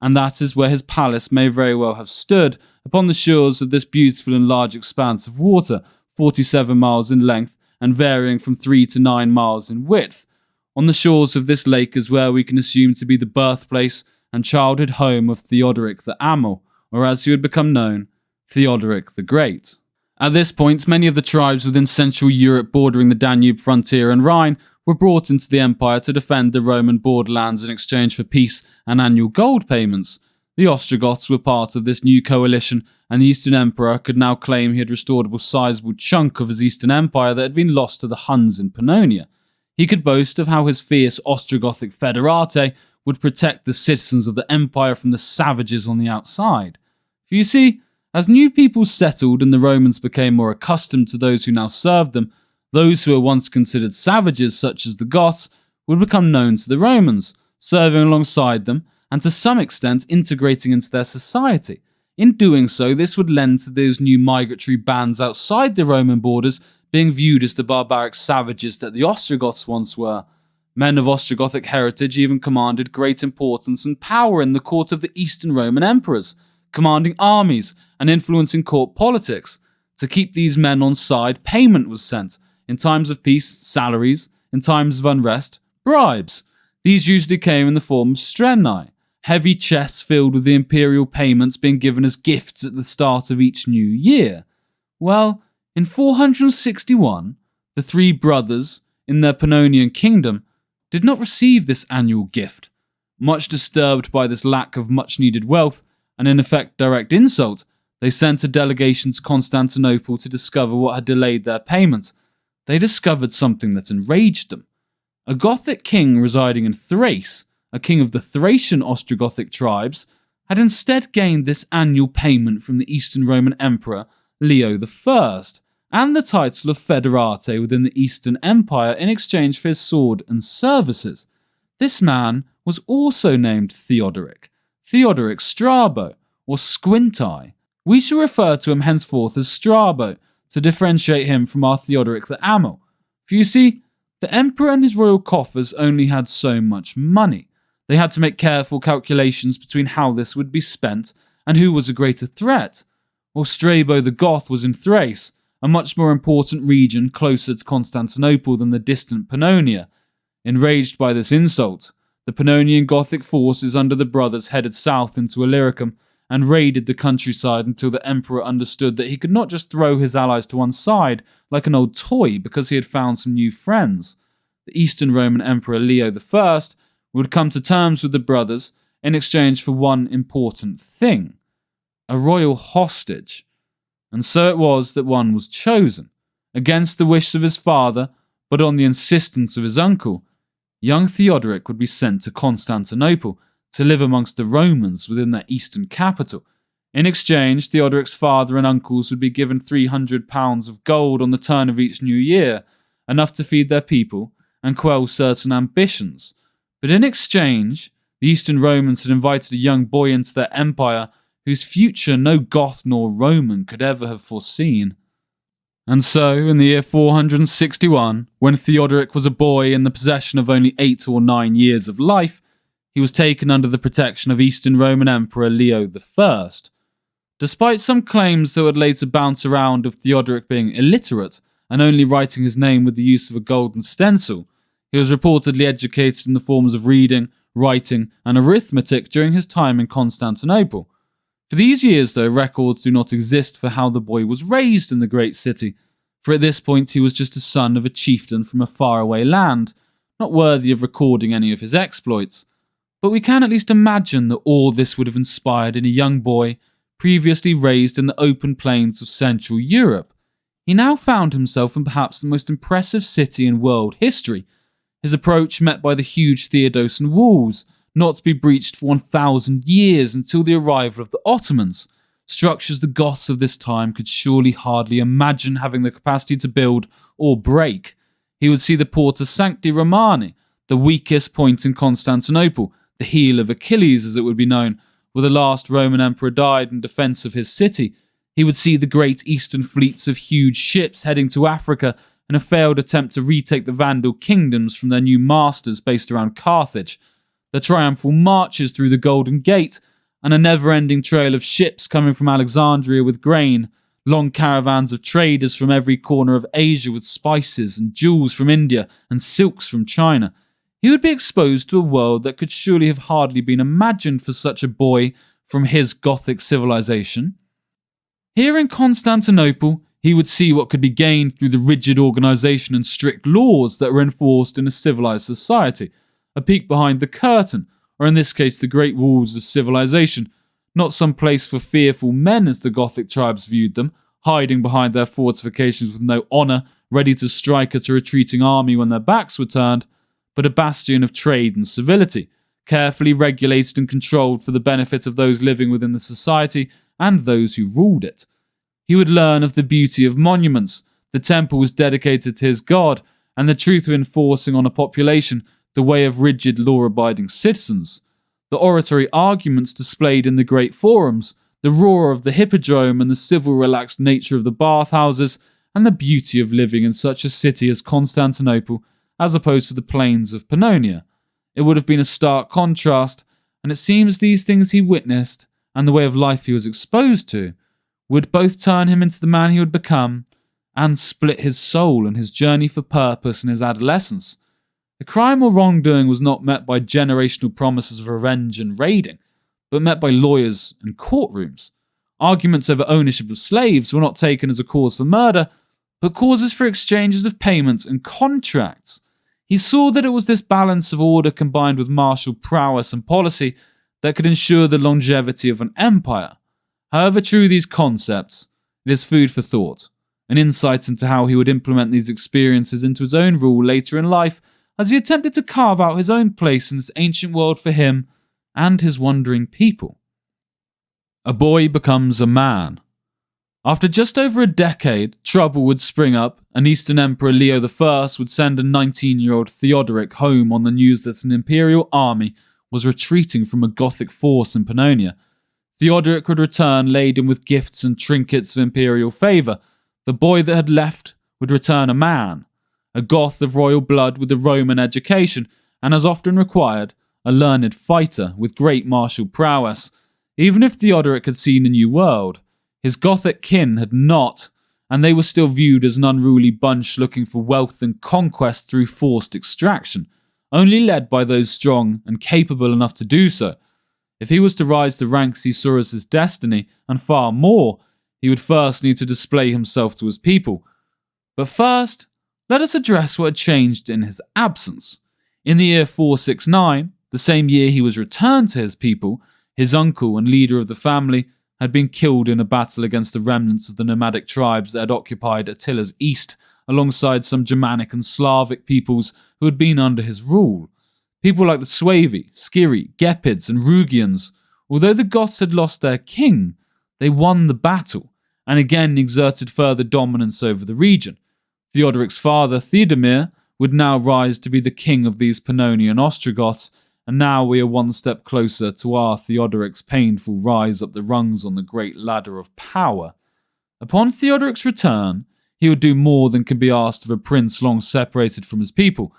and that is where his palace may very well have stood, upon the shores of this beautiful and large expanse of water, 47 miles in length and varying from 3 to 9 miles in width. On the shores of this lake is where we can assume to be the birthplace and childhood home of Theodoric the Amel, or as he would become known, Theodoric the Great. At this point, many of the tribes within Central Europe bordering the Danube frontier and Rhine were brought into the empire to defend the Roman borderlands in exchange for peace and annual gold payments. The Ostrogoths were part of this new coalition, and the Eastern Emperor could now claim he had restored a sizable chunk of his Eastern Empire that had been lost to the Huns in Pannonia. He could boast of how his fierce Ostrogothic federate would protect the citizens of the empire from the savages on the outside. For you see, as new peoples settled and the Romans became more accustomed to those who now served them, those who were once considered savages, such as the Goths, would become known to the Romans, serving alongside them and to some extent integrating into their society. In doing so, this would lend to those new migratory bands outside the Roman borders being viewed as the barbaric savages that the Ostrogoths once were. Men of Ostrogothic heritage even commanded great importance and power in the court of the Eastern Roman emperors, commanding armies and influencing court politics. To keep these men on side, payment was sent. In times of peace, salaries. In times of unrest, bribes. These usually came in the form of strenai, heavy chests filled with the imperial payments being given as gifts at the start of each new year. Well, in 461, the three brothers in their Pannonian kingdom did not receive this annual gift. Much disturbed by this lack of much-needed wealth, and in effect direct insult, they sent a delegation to Constantinople to discover what had delayed their payment. They discovered something that enraged them. A Gothic king residing in Thrace, a king of the Thracian Ostrogothic tribes, had instead gained this annual payment from the Eastern Roman Emperor Leo I, and the title of Federate within the Eastern Empire in exchange for his sword and services. This man was also named Theodoric Strabo, or Squintai. We shall refer to him henceforth as Strabo, to differentiate him from our Theodoric the Amel. For you see, the emperor and his royal coffers only had so much money. They had to make careful calculations between how this would be spent and who was a greater threat. While Strabo the Goth was in Thrace, a much more important region closer to Constantinople than the distant Pannonia. Enraged by this insult, the Pannonian Gothic forces under the brothers headed south into Illyricum and raided the countryside until the emperor understood that he could not just throw his allies to one side like an old toy because he had found some new friends. The Eastern Roman Emperor Leo I would come to terms with the brothers in exchange for one important thing: a royal hostage. And so it was that one was chosen. Against the wish of his father, but on the insistence of his uncle, young Theodoric would be sent to Constantinople to live amongst the Romans within their eastern capital. In exchange, Theodoric's father and uncles would be given 300 pounds of gold on the turn of each new year, enough to feed their people and quell certain ambitions. But in exchange, the Eastern Romans had invited a young boy into their empire whose future no Goth nor Roman could ever have foreseen. And so, in the year 461, when Theodoric was a boy in the possession of only 8 or 9 years of life, he was taken under the protection of Eastern Roman Emperor Leo I. Despite some claims that would later bounce around of Theodoric being illiterate and only writing his name with the use of a golden stencil, he was reportedly educated in the forms of reading, writing, and arithmetic during his time in Constantinople. For these years, though, records do not exist for how the boy was raised in the great city, for at this point he was just a son of a chieftain from a faraway land, not worthy of recording any of his exploits. But we can at least imagine that all this would have inspired in a young boy previously raised in the open plains of Central Europe. He now found himself in perhaps the most impressive city in world history, his approach met by the huge Theodosian walls, not to be breached for 1,000 years until the arrival of the Ottomans, structures the Goths of this time could surely hardly imagine having the capacity to build or break. He would see the Porta Sancti Romani, the weakest point in Constantinople, the heel of Achilles as it would be known, where the last Roman emperor died in defense of his city. He would see the great eastern fleets of huge ships heading to Africa in a failed attempt to retake the Vandal kingdoms from their new masters based around Carthage, the triumphal marches through the Golden Gate, and a never-ending trail of ships coming from Alexandria with grain, long caravans of traders from every corner of Asia with spices and jewels from India and silks from China. He would be exposed to a world that could surely have hardly been imagined for such a boy from his Gothic civilization. Here in Constantinople, he would see what could be gained through the rigid organization and strict laws that were enforced in a civilized society, a peek behind the curtain, or in this case the great walls of civilization, not some place for fearful men as the Gothic tribes viewed them, hiding behind their fortifications with no honour, ready to strike at a retreating army when their backs were turned, but a bastion of trade and civility, carefully regulated and controlled for the benefit of those living within the society and those who ruled it. He would learn of the beauty of monuments, the temples dedicated to his god, and the truth of enforcing on a population the way of rigid law-abiding citizens, the oratory arguments displayed in the great forums, the roar of the hippodrome and the civil relaxed nature of the bathhouses, and the beauty of living in such a city as Constantinople as opposed to the plains of Pannonia. It would have been a stark contrast, and it seems these things he witnessed, and the way of life he was exposed to, would both turn him into the man he would become, and split his soul in his journey for purpose in his adolescence. The crime or wrongdoing was not met by generational promises of revenge and raiding, but met by lawyers and courtrooms. Arguments over ownership of slaves were not taken as a cause for murder, but causes for exchanges of payments and contracts. He saw that it was this balance of order combined with martial prowess and policy that could ensure the longevity of an empire. However true these concepts, it is food for thought, an insight into how he would implement these experiences into his own rule later in life as he attempted to carve out his own place in this ancient world for him and his wandering people. A boy becomes a man. After just over a decade, trouble would spring up, and Eastern Emperor Leo I would send a 19-year-old Theodoric home on the news that an imperial army was retreating from a Gothic force in Pannonia. Theodoric would return laden with gifts and trinkets of imperial favour. The boy that had left would return a man, a Goth of royal blood with a Roman education, and as often required, a learned fighter with great martial prowess. Even if Theodoric had seen a new world, his Gothic kin had not, and they were still viewed as an unruly bunch looking for wealth and conquest through forced extraction, only led by those strong and capable enough to do so. If he was to rise to ranks he saw as his destiny, and far more, he would first need to display himself to his people. But first, let us address what had changed in his absence. In the year 469, the same year he was returned to his people, his uncle and leader of the family had been killed in a battle against the remnants of the nomadic tribes that had occupied Attila's east, alongside some Germanic and Slavic peoples who had been under his rule. People like the Suevi, Skiri, Gepids and Rugians. Although the Goths had lost their king, they won the battle, and again exerted further dominance over the region. Theodoric's father, Theodomir, would now rise to be the king of these Pannonian Ostrogoths, and now we are one step closer to our Theodoric's painful rise up the rungs on the great ladder of power. Upon Theodoric's return, he would do more than can be asked of a prince long separated from his people.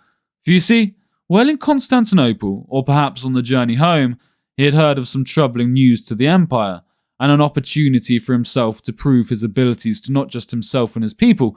For you see, while in Constantinople, or perhaps on the journey home, he had heard of some troubling news to the empire, and an opportunity for himself to prove his abilities to not just himself and his people,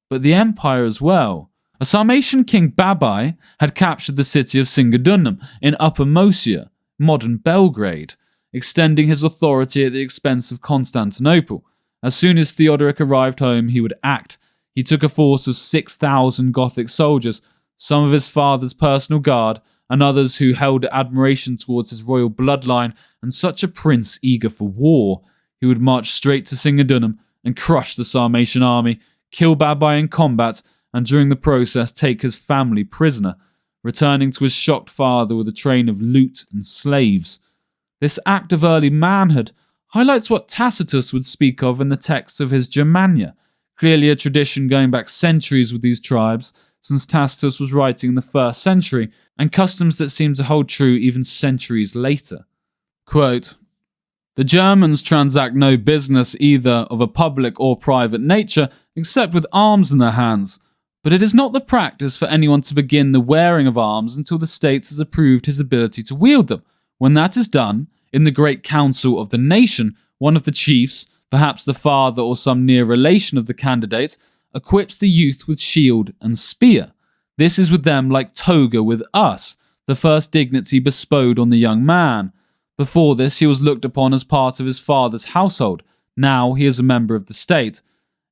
but the empire as well. A Sarmatian king Babai had captured the city of Singidunum in Upper Moesia, modern Belgrade, extending his authority at the expense of Constantinople. As soon as Theodoric arrived home, he would act. He took a force of 6,000 Gothic soldiers, some of his father's personal guard, and others who held admiration towards his royal bloodline and such a prince eager for war. He would march straight to Singidunum and crush the Sarmatian army, kill Babai in combat, and during the process take his family prisoner, returning to his shocked father with a train of loot and slaves. This act of early manhood highlights what Tacitus would speak of in the texts of his Germania, clearly a tradition going back centuries with these tribes, since Tacitus was writing in the 1st century, and customs that seem to hold true even centuries later. Quote, "The Germans transact no business either of a public or private nature except with arms in their hands, but it is not the practice for anyone to begin the wearing of arms until the state has approved his ability to wield them. When that is done, in the great council of the nation, one of the chiefs, perhaps the father or some near relation of the candidate, equips the youth with shield and spear. This is with them like toga with us, the first dignity bestowed on the young man. Before this he was looked upon as part of his father's household. Now he is a member of the state.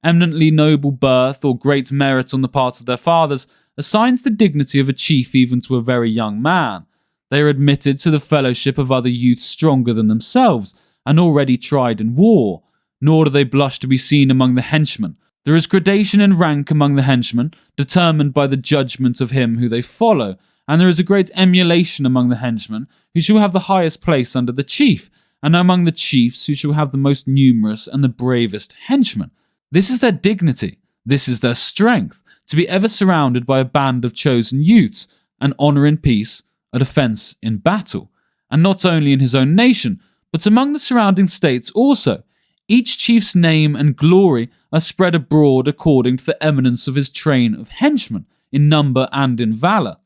Eminently noble birth or great merit on the part of their fathers assigns the dignity of a chief even to a very young man. They are admitted to the fellowship of other youths stronger than themselves, and already tried in war. Nor do they blush to be seen among the henchmen. There is gradation in rank among the henchmen, determined by the judgment of him who they follow, and there is a great emulation among the henchmen, who shall have the highest place under the chief, and among the chiefs who shall have the most numerous and the bravest henchmen. This is their dignity, this is their strength, to be ever surrounded by a band of chosen youths, an honour in peace, a defence in battle, and not only in his own nation, but among the surrounding states also. Each chief's name and glory are spread abroad according to the eminence of his train of henchmen, in number and in valour.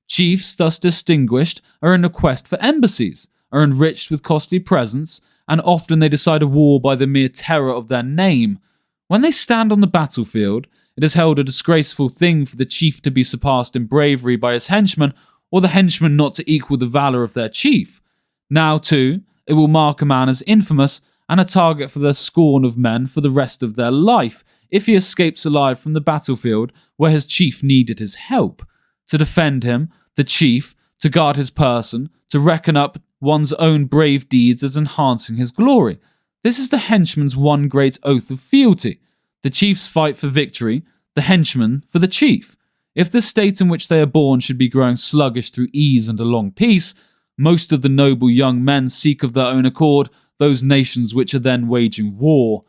Chiefs thus distinguished are in a quest for embassies, are enriched with costly presents, and often they decide a war by the mere terror of their name. When they stand on the battlefield, it is held a disgraceful thing for the chief to be surpassed in bravery by his henchmen, or the henchmen not to equal the valour of their chief. Now, too, it will mark a man as infamous and a target for the scorn of men for the rest of their life if he escapes alive from the battlefield where his chief needed his help. To defend him, the chief, to guard his person, to reckon up one's own brave deeds as enhancing his glory. This is the henchman's one great oath of fealty. The chiefs fight for victory, the henchmen for the chief. If the state in which they are born should be growing sluggish through ease and a long peace, most of the noble young men seek of their own accord those nations which are then waging war,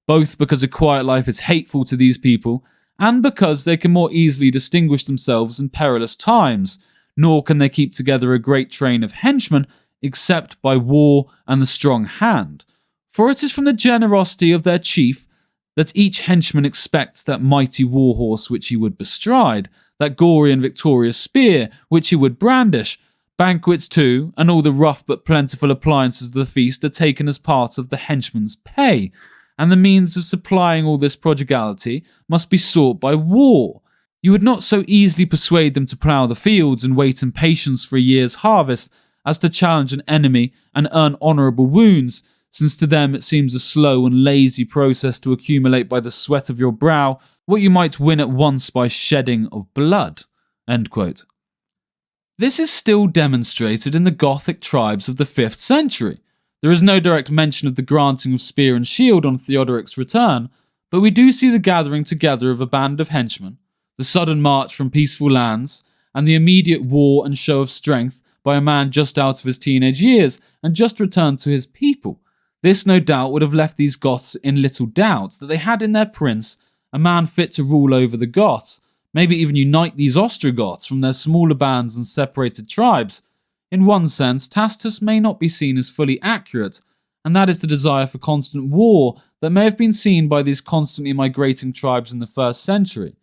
both because a quiet life is hateful to these people, and because they can more easily distinguish themselves in perilous times, nor can they keep together a great train of henchmen except by war and the strong hand. For it is from the generosity of their chief that each henchman expects that mighty war horse which he would bestride, that gory and victorious spear which he would brandish. Banquets too, and all the rough but plentiful appliances of the feast are taken as part of the henchman's pay, and the means of supplying all this prodigality must be sought by war. You would not so easily persuade them to plough the fields and wait in patience for a year's harvest as to challenge an enemy and earn honourable wounds, since to them it seems a slow and lazy process to accumulate by the sweat of your brow what you might win at once by shedding of blood." End quote. This is still demonstrated in the Gothic tribes of the 5th century. There is no direct mention of the granting of spear and shield on Theodoric's return, but we do see the gathering together of a band of henchmen, the sudden march from peaceful lands, and the immediate war and show of strength by a man just out of his teenage years and just returned to his people. This no doubt would have left these Goths in little doubt that they had in their prince a man fit to rule over the Goths, maybe even unite these Ostrogoths from their smaller bands and separated tribes. In one sense, Tacitus may not be seen as fully accurate, and that is the desire for constant war that may have been seen by these constantly migrating tribes in the 1st century.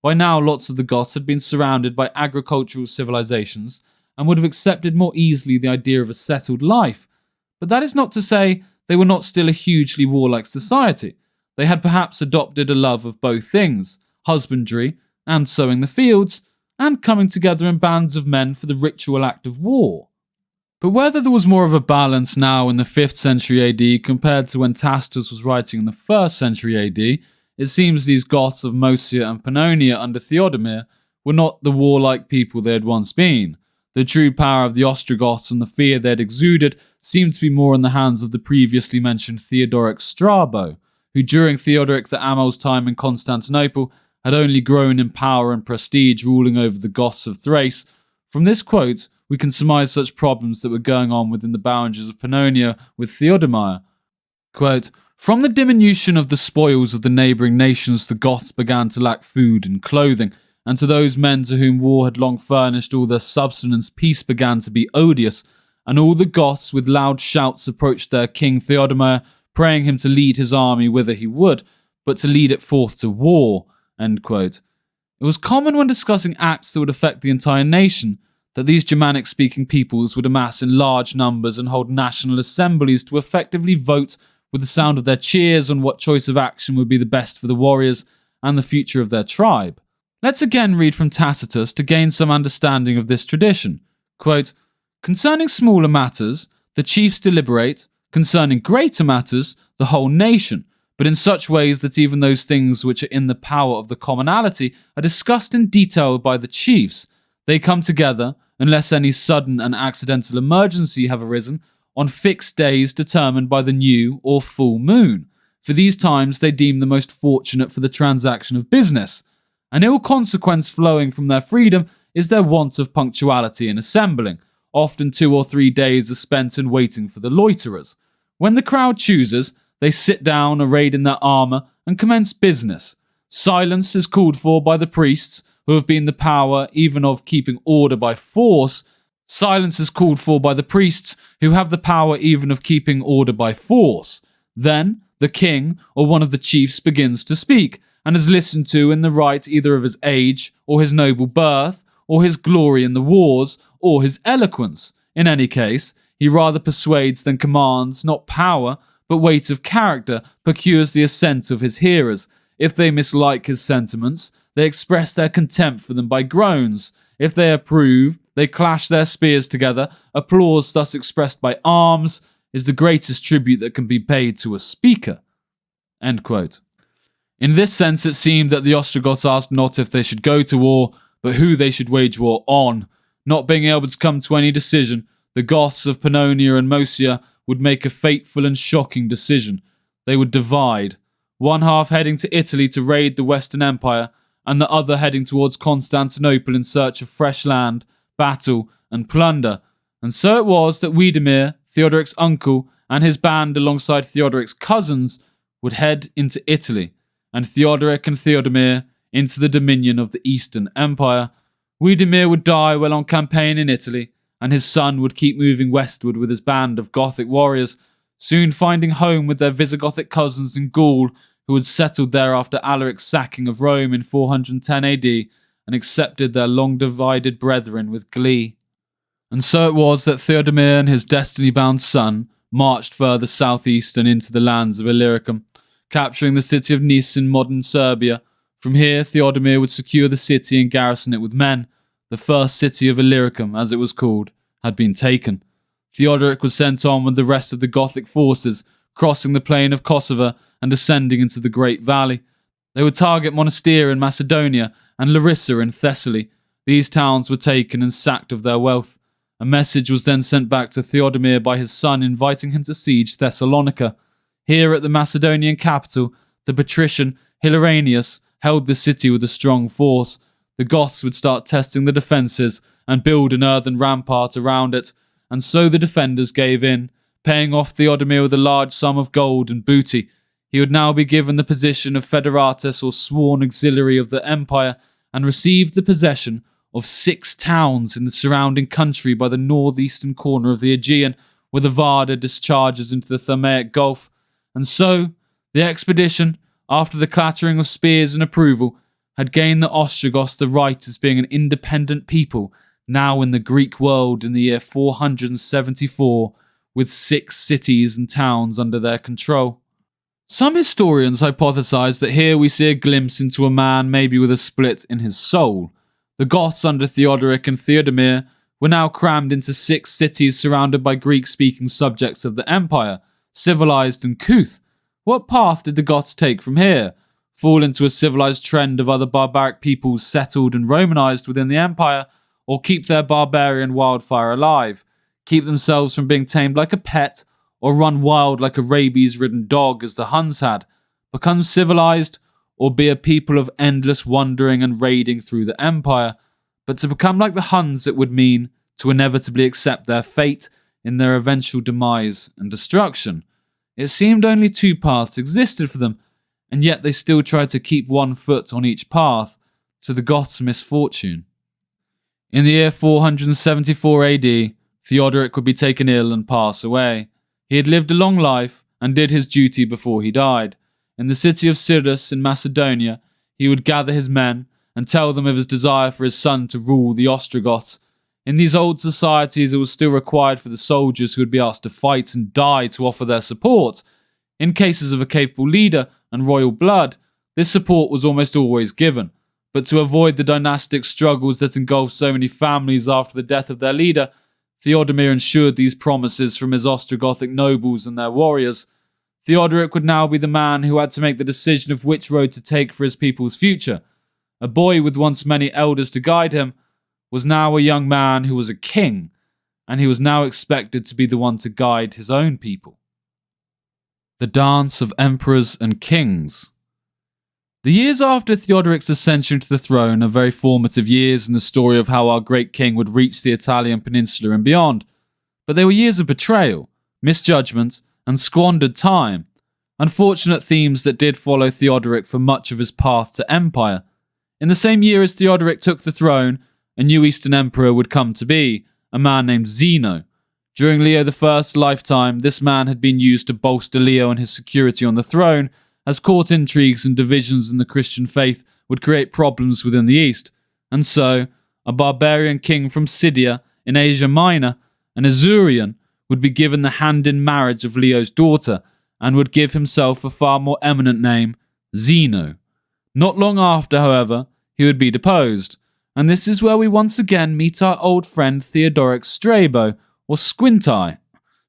By now, lots of the Goths had been surrounded by agricultural civilizations and would have accepted more easily the idea of a settled life. But that is not to say they were not still a hugely warlike society. They had perhaps adopted a love of both things, husbandry and sowing the fields, and coming together in bands of men for the ritual act of war. But whether there was more of a balance now in the 5th century AD compared to when Tacitus was writing in the 1st century AD, it seems these Goths of Moesia and Pannonia under Theodemir were not the warlike people they had once been. The true power of the Ostrogoths and the fear they had exuded seemed to be more in the hands of the previously mentioned Theodoric Strabo, who during Theodoric the Amal's time in Constantinople had only grown in power and prestige ruling over the Goths of Thrace. From this quote, we can surmise such problems that were going on within the boundaries of Pannonia with Theodemir. Quote, "From the diminution of the spoils of the neighbouring nations, the Goths began to lack food and clothing, and to those men to whom war had long furnished all their subsistence, peace began to be odious, and all the Goths with loud shouts approached their king Theodoric, praying him to lead his army whither he would, but to lead it forth to war." End quote. It was common when discussing acts that would affect the entire nation that these Germanic-speaking peoples would amass in large numbers and hold national assemblies to effectively vote with the sound of their cheers on what choice of action would be the best for the warriors and the future of their tribe. Let's again read from Tacitus to gain some understanding of this tradition. Quote, "Concerning smaller matters, the chiefs deliberate; concerning greater matters, the whole nation, but in such ways that even those things which are in the power of the commonalty are discussed in detail by the chiefs. They come together, unless any sudden and accidental emergency have arisen, on fixed days determined by the new or full moon. For these times they deem the most fortunate for the transaction of business. An ill consequence flowing from their freedom is their want of punctuality in assembling. Often 2 or 3 days are spent in waiting for the loiterers. When the crowd chooses, they sit down arrayed in their armour and commence business. Silence is called for by the priests, who have been the power even of keeping order by force. Silence is called for by the priests, who have the power even of keeping order by force. Then the king or one of the chiefs begins to speak, and is listened to in the right either of his age, or his noble birth, or his glory in the wars, or his eloquence. In any case, he rather persuades than commands. Not power, but weight of character procures the assent of his hearers. If they mislike his sentiments, they express their contempt for them by groans. If they approve, they clash their spears together. Applause thus expressed by arms is the greatest tribute that can be paid to a speaker." End quote. In this sense, it seemed that the Ostrogoths asked not if they should go to war, but who they should wage war on. Not being able to come to any decision, the Goths of Pannonia and Moesia would make a fateful and shocking decision. They would divide, one half heading to Italy to raid the Western Empire, and the other heading towards Constantinople in search of fresh land, battle, and plunder. And so it was that Widemir, Theodoric's uncle, and his band alongside Theodoric's cousins would head into Italy, and Theodoric and Theodemir into the dominion of the Eastern Empire. Widemir would die while on campaign in Italy, and his son would keep moving westward with his band of Gothic warriors, soon finding home with their Visigothic cousins in Gaul, who had settled there after Alaric's sacking of Rome in 410 AD, and accepted their long-divided brethren with glee. And so it was that Theodemir and his destiny-bound son marched further southeast and into the lands of Illyricum, capturing the city of Nice in modern Serbia. From here, Theodemir would secure the city and garrison it with men. The first city of Illyricum, as it was called, had been taken. Theodoric was sent on with the rest of the Gothic forces, crossing the plain of Kosovo and descending into the Great Valley. They would target Monastir in Macedonia and Larissa in Thessaly. These towns were taken and sacked of their wealth. A message was then sent back to Theodemir by his son inviting him to siege Thessalonica. Here at the Macedonian capital, the patrician Hilarius held the city with a strong force. The Goths would start testing the defences and build an earthen rampart around it, and so the defenders gave in, paying off Theodemir with a large sum of gold and booty. He would now be given the position of federatus or sworn auxiliary of the empire, and received the possession of 6 towns in the surrounding country by the northeastern corner of the Aegean, where the Vardar discharges into the Thermaic Gulf. And so, the expedition, after the clattering of spears and approval, had gained the Ostrogoths the right as being an independent people, now in the Greek world in the year 474, with 6 cities and towns under their control. Some historians hypothesize that here we see a glimpse into a man maybe with a split in his soul. The Goths under Theodoric and Theodemir were now crammed into 6 cities surrounded by Greek-speaking subjects of the empire, civilized and couth. What path did the Goths take from here? Fall into a civilized trend of other barbaric peoples settled and Romanized within the empire, or keep their barbarian wildfire alive? Keep themselves from being tamed like a pet, or run wild like a rabies-ridden dog as the Huns had? Become civilized, or be a people of endless wandering and raiding through the empire? But to become like the Huns it would mean to inevitably accept their fate in their eventual demise and destruction. It seemed only 2 paths existed for them, and yet they still tried to keep one foot on each path. to the Goths' misfortune. In the year 474 AD, Theodoric would be taken ill and pass away. He had lived a long life and did his duty before he died. In the city of Cyrrhus in Macedonia, he would gather his men and tell them of his desire for his son to rule the Ostrogoths. In these old societies, it was still required for the soldiers who would be asked to fight and die to offer their support. In cases of a capable leader and royal blood, this support was almost always given. But to avoid the dynastic struggles that engulfed so many families after the death of their leader, Theodemir ensured these promises from his Ostrogothic nobles and their warriors. Theodoric would now be the man who had to make the decision of which road to take for his people's future. A boy with once many elders to guide him was now a young man who was a king, and he was now expected to be the one to guide his own people. The Dance of Emperors and Kings. The years after Theodoric's ascension to the throne are very formative years in the story of how our great king would reach the Italian peninsula and beyond. But they were years of betrayal, misjudgment, and squandered time, unfortunate themes that did follow Theodoric for much of his path to empire. In the same year as Theodoric took the throne, a new Eastern emperor would come to be, a man named Zeno. During Leo I's lifetime, this man had been used to bolster Leo and his security on the throne, as court intrigues and divisions in the Christian faith would create problems within the East. And so, a barbarian king from Scythia in Asia Minor, an Isaurian, would be given the hand in marriage of Leo's daughter, and would give himself a far more eminent name, Zeno. Not long after, however, he would be deposed, and this is where we once again meet our old friend Theodoric Strabo, or Squinti.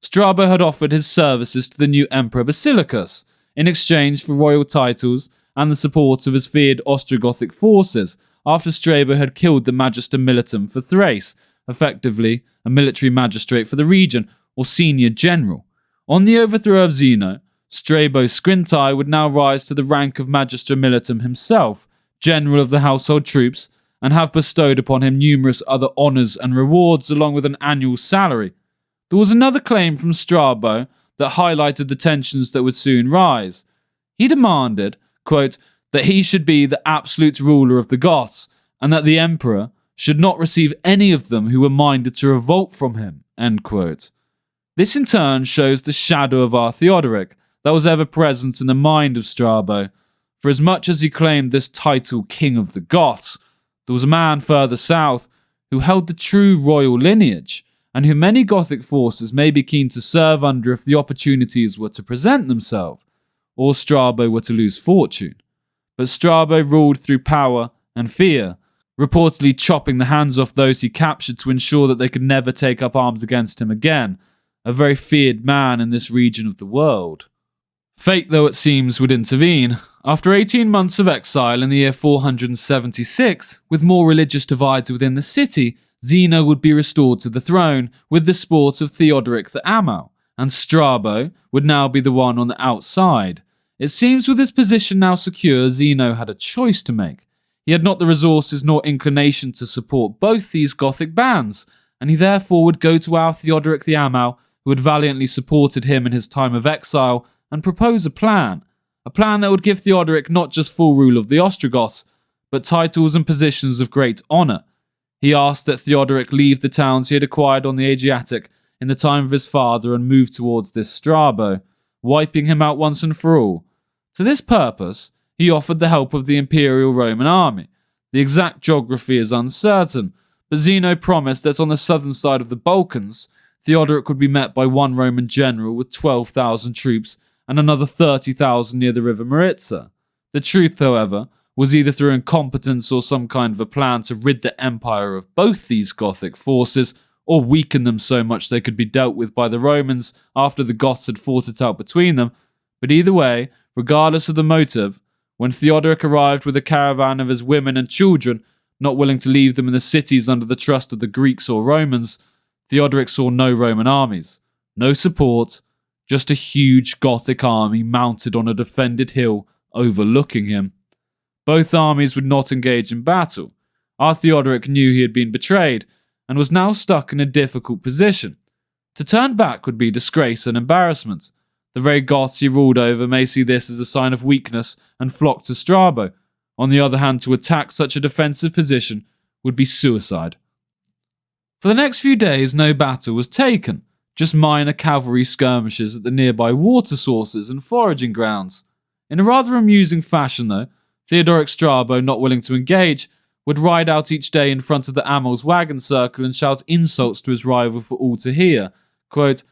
Strabo had offered his services to the new emperor Basilicus, in exchange for royal titles and the support of his feared Ostrogothic forces, after Strabo had killed the Magister Militum for Thrace, effectively a military magistrate for the region, or senior general. On the overthrow of Zeno, Strabo Squinti would now rise to the rank of Magister Militum himself, general of the household troops, and have bestowed upon him numerous other honours and rewards along with an annual salary. There was another claim from Strabo that highlighted the tensions that would soon rise. He demanded, quote, that he should be the absolute ruler of the Goths, and that the emperor should not receive any of them who were minded to revolt from him, end quote. This in turn shows the shadow of our Theodoric that was ever present in the mind of Strabo, for as much as he claimed this title King of the Goths, there was a man further south who held the true royal lineage, and who many Gothic forces may be keen to serve under if the opportunities were to present themselves, or Strabo were to lose fortune. But Strabo ruled through power and fear, reportedly chopping the hands off those he captured to ensure that they could never take up arms against him again, a very feared man in this region of the world. Fate, though it seems, would intervene. After 18 months of exile in the year 476, with more religious divides within the city, Zeno would be restored to the throne with the support of Theodoric the Amal, and Strabo would now be the one on the outside. It seems with his position now secure, Zeno had a choice to make. He had not the resources nor inclination to support both these Gothic bands, and he therefore would go to our Theodoric the Amal, who had valiantly supported him in his time of exile, and propose a plan that would give Theodoric not just full rule of the Ostrogoths, but titles and positions of great honour. He asked that Theodoric leave the towns he had acquired on the Adriatic in the time of his father and move towards this Strabo, wiping him out once and for all. To this purpose, he offered the help of the Imperial Roman army. The exact geography is uncertain, but Zeno promised that on the southern side of the Balkans, Theodoric would be met by one Roman general with 12,000 troops and another 30,000 near the river Maritsa. The truth, however, was either through incompetence or some kind of a plan to rid the empire of both these Gothic forces, or weaken them so much they could be dealt with by the Romans after the Goths had fought it out between them. But either way, regardless of the motive, when Theodoric arrived with a caravan of his women and children, not willing to leave them in the cities under the trust of the Greeks or Romans, Theodoric saw no Roman armies, no support, just a huge Gothic army mounted on a defended hill overlooking him. Both armies would not engage in battle. Our Theodoric knew he had been betrayed, and was now stuck in a difficult position. To turn back would be disgrace and embarrassment. The very Goths he ruled over may see this as a sign of weakness and flock to Strabo, On the other hand, to attack such a defensive position would be suicide. For the next few days, no battle was taken, just minor cavalry skirmishes at the nearby water sources and foraging grounds. In a rather amusing fashion, though, Theodoric Strabo, not willing to engage, would ride out each day in front of the Amal's wagon circle and shout insults to his rival for all to hear. Quote,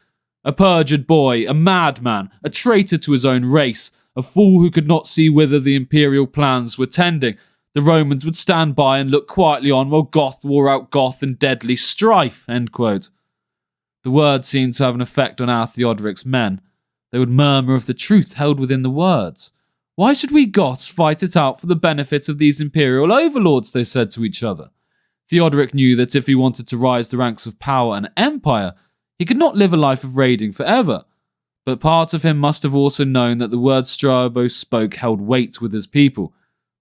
"A perjured boy, a madman, a traitor to his own race, a fool who could not see whither the imperial plans were tending. The Romans would stand by and look quietly on while Goth wore out Goth in deadly strife." End quote. The words seemed to have an effect on our Theodoric's men. They would murmur of the truth held within the words. "Why should we Goths fight it out for the benefit of these imperial overlords?" they said to each other. Theodoric knew that if he wanted to rise the ranks of power and empire, he could not live a life of raiding forever. But part of him must have also known that the words Strabo spoke held weight with his people.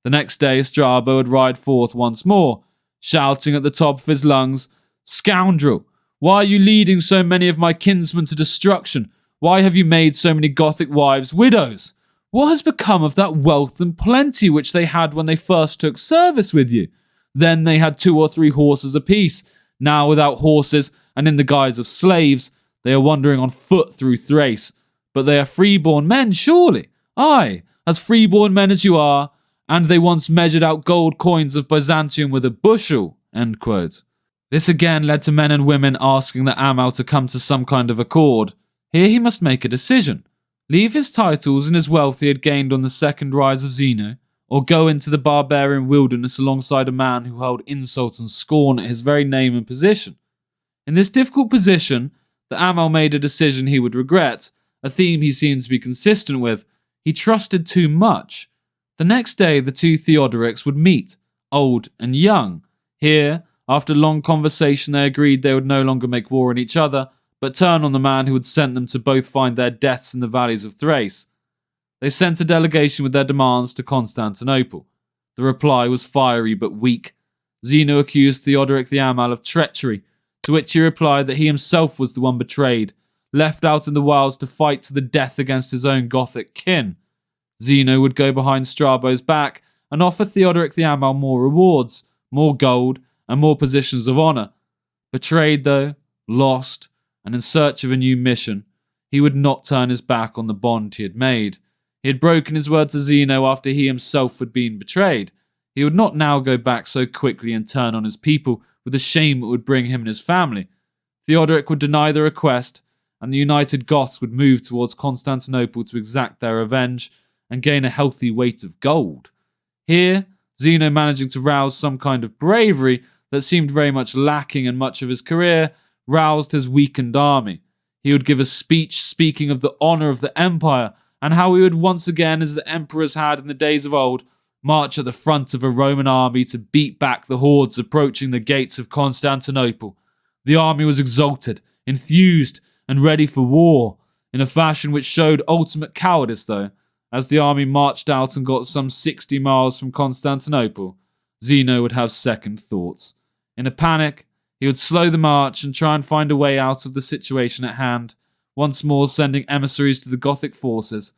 The next day, Strabo would ride forth once more, shouting at the top of his lungs, "Scoundrel! Why are you leading so many of my kinsmen to destruction? Why have you made so many Gothic wives widows? What has become of that wealth and plenty which they had when they first took service with you? Then they had 2 or 3 horses apiece. Now, without horses and in the guise of slaves, they are wandering on foot through Thrace. But they are freeborn men, surely? Aye, as freeborn men as you are, and they once measured out gold coins of Byzantium with a bushel." End quote. This again led to men and women asking the Amal to come to some kind of accord. Here he must make a decision. Leave his titles and his wealth he had gained on the second rise of Zeno, or go into the barbarian wilderness alongside a man who held insult and scorn at his very name and position. In this difficult position, the Amal made a decision he would regret, a theme he seemed to be consistent with. He trusted too much. The next day, the 2 Theodorics would meet, old and young. Here, after long conversation, they agreed they would no longer make war on each other, but turn on the man who had sent them to both find their deaths in the valleys of Thrace. They sent a delegation with their demands to Constantinople. The reply was fiery but weak. Zeno accused Theodoric the Amal of treachery, to which he replied that he himself was the one betrayed, left out in the wilds to fight to the death against his own Gothic kin. Zeno would go behind Strabo's back and offer Theodoric the Amal more rewards, more gold, and more positions of honour. Betrayed though, lost, and in search of a new mission, he would not turn his back on the bond he had made. He had broken his word to Zeno after he himself had been betrayed. He would not now go back so quickly and turn on his people with the shame it would bring him and his family. Theodoric would deny the request, and the united Goths would move towards Constantinople to exact their revenge and gain a healthy weight of gold. Here, Zeno, managing to rouse some kind of bravery that seemed very much lacking in much of his career, roused his weakened army. He would give a speech speaking of the honour of the empire and how he would once again, as the emperors had in the days of old, march at the front of a Roman army to beat back the hordes approaching the gates of Constantinople. The army was exalted, enthused, and ready for war, in a fashion which showed ultimate cowardice though. As the army marched out and got some 60 miles from Constantinople, Zeno would have second thoughts. In a panic, he would slow the march and try and find a way out of the situation at hand, once more sending emissaries to the Gothic forces.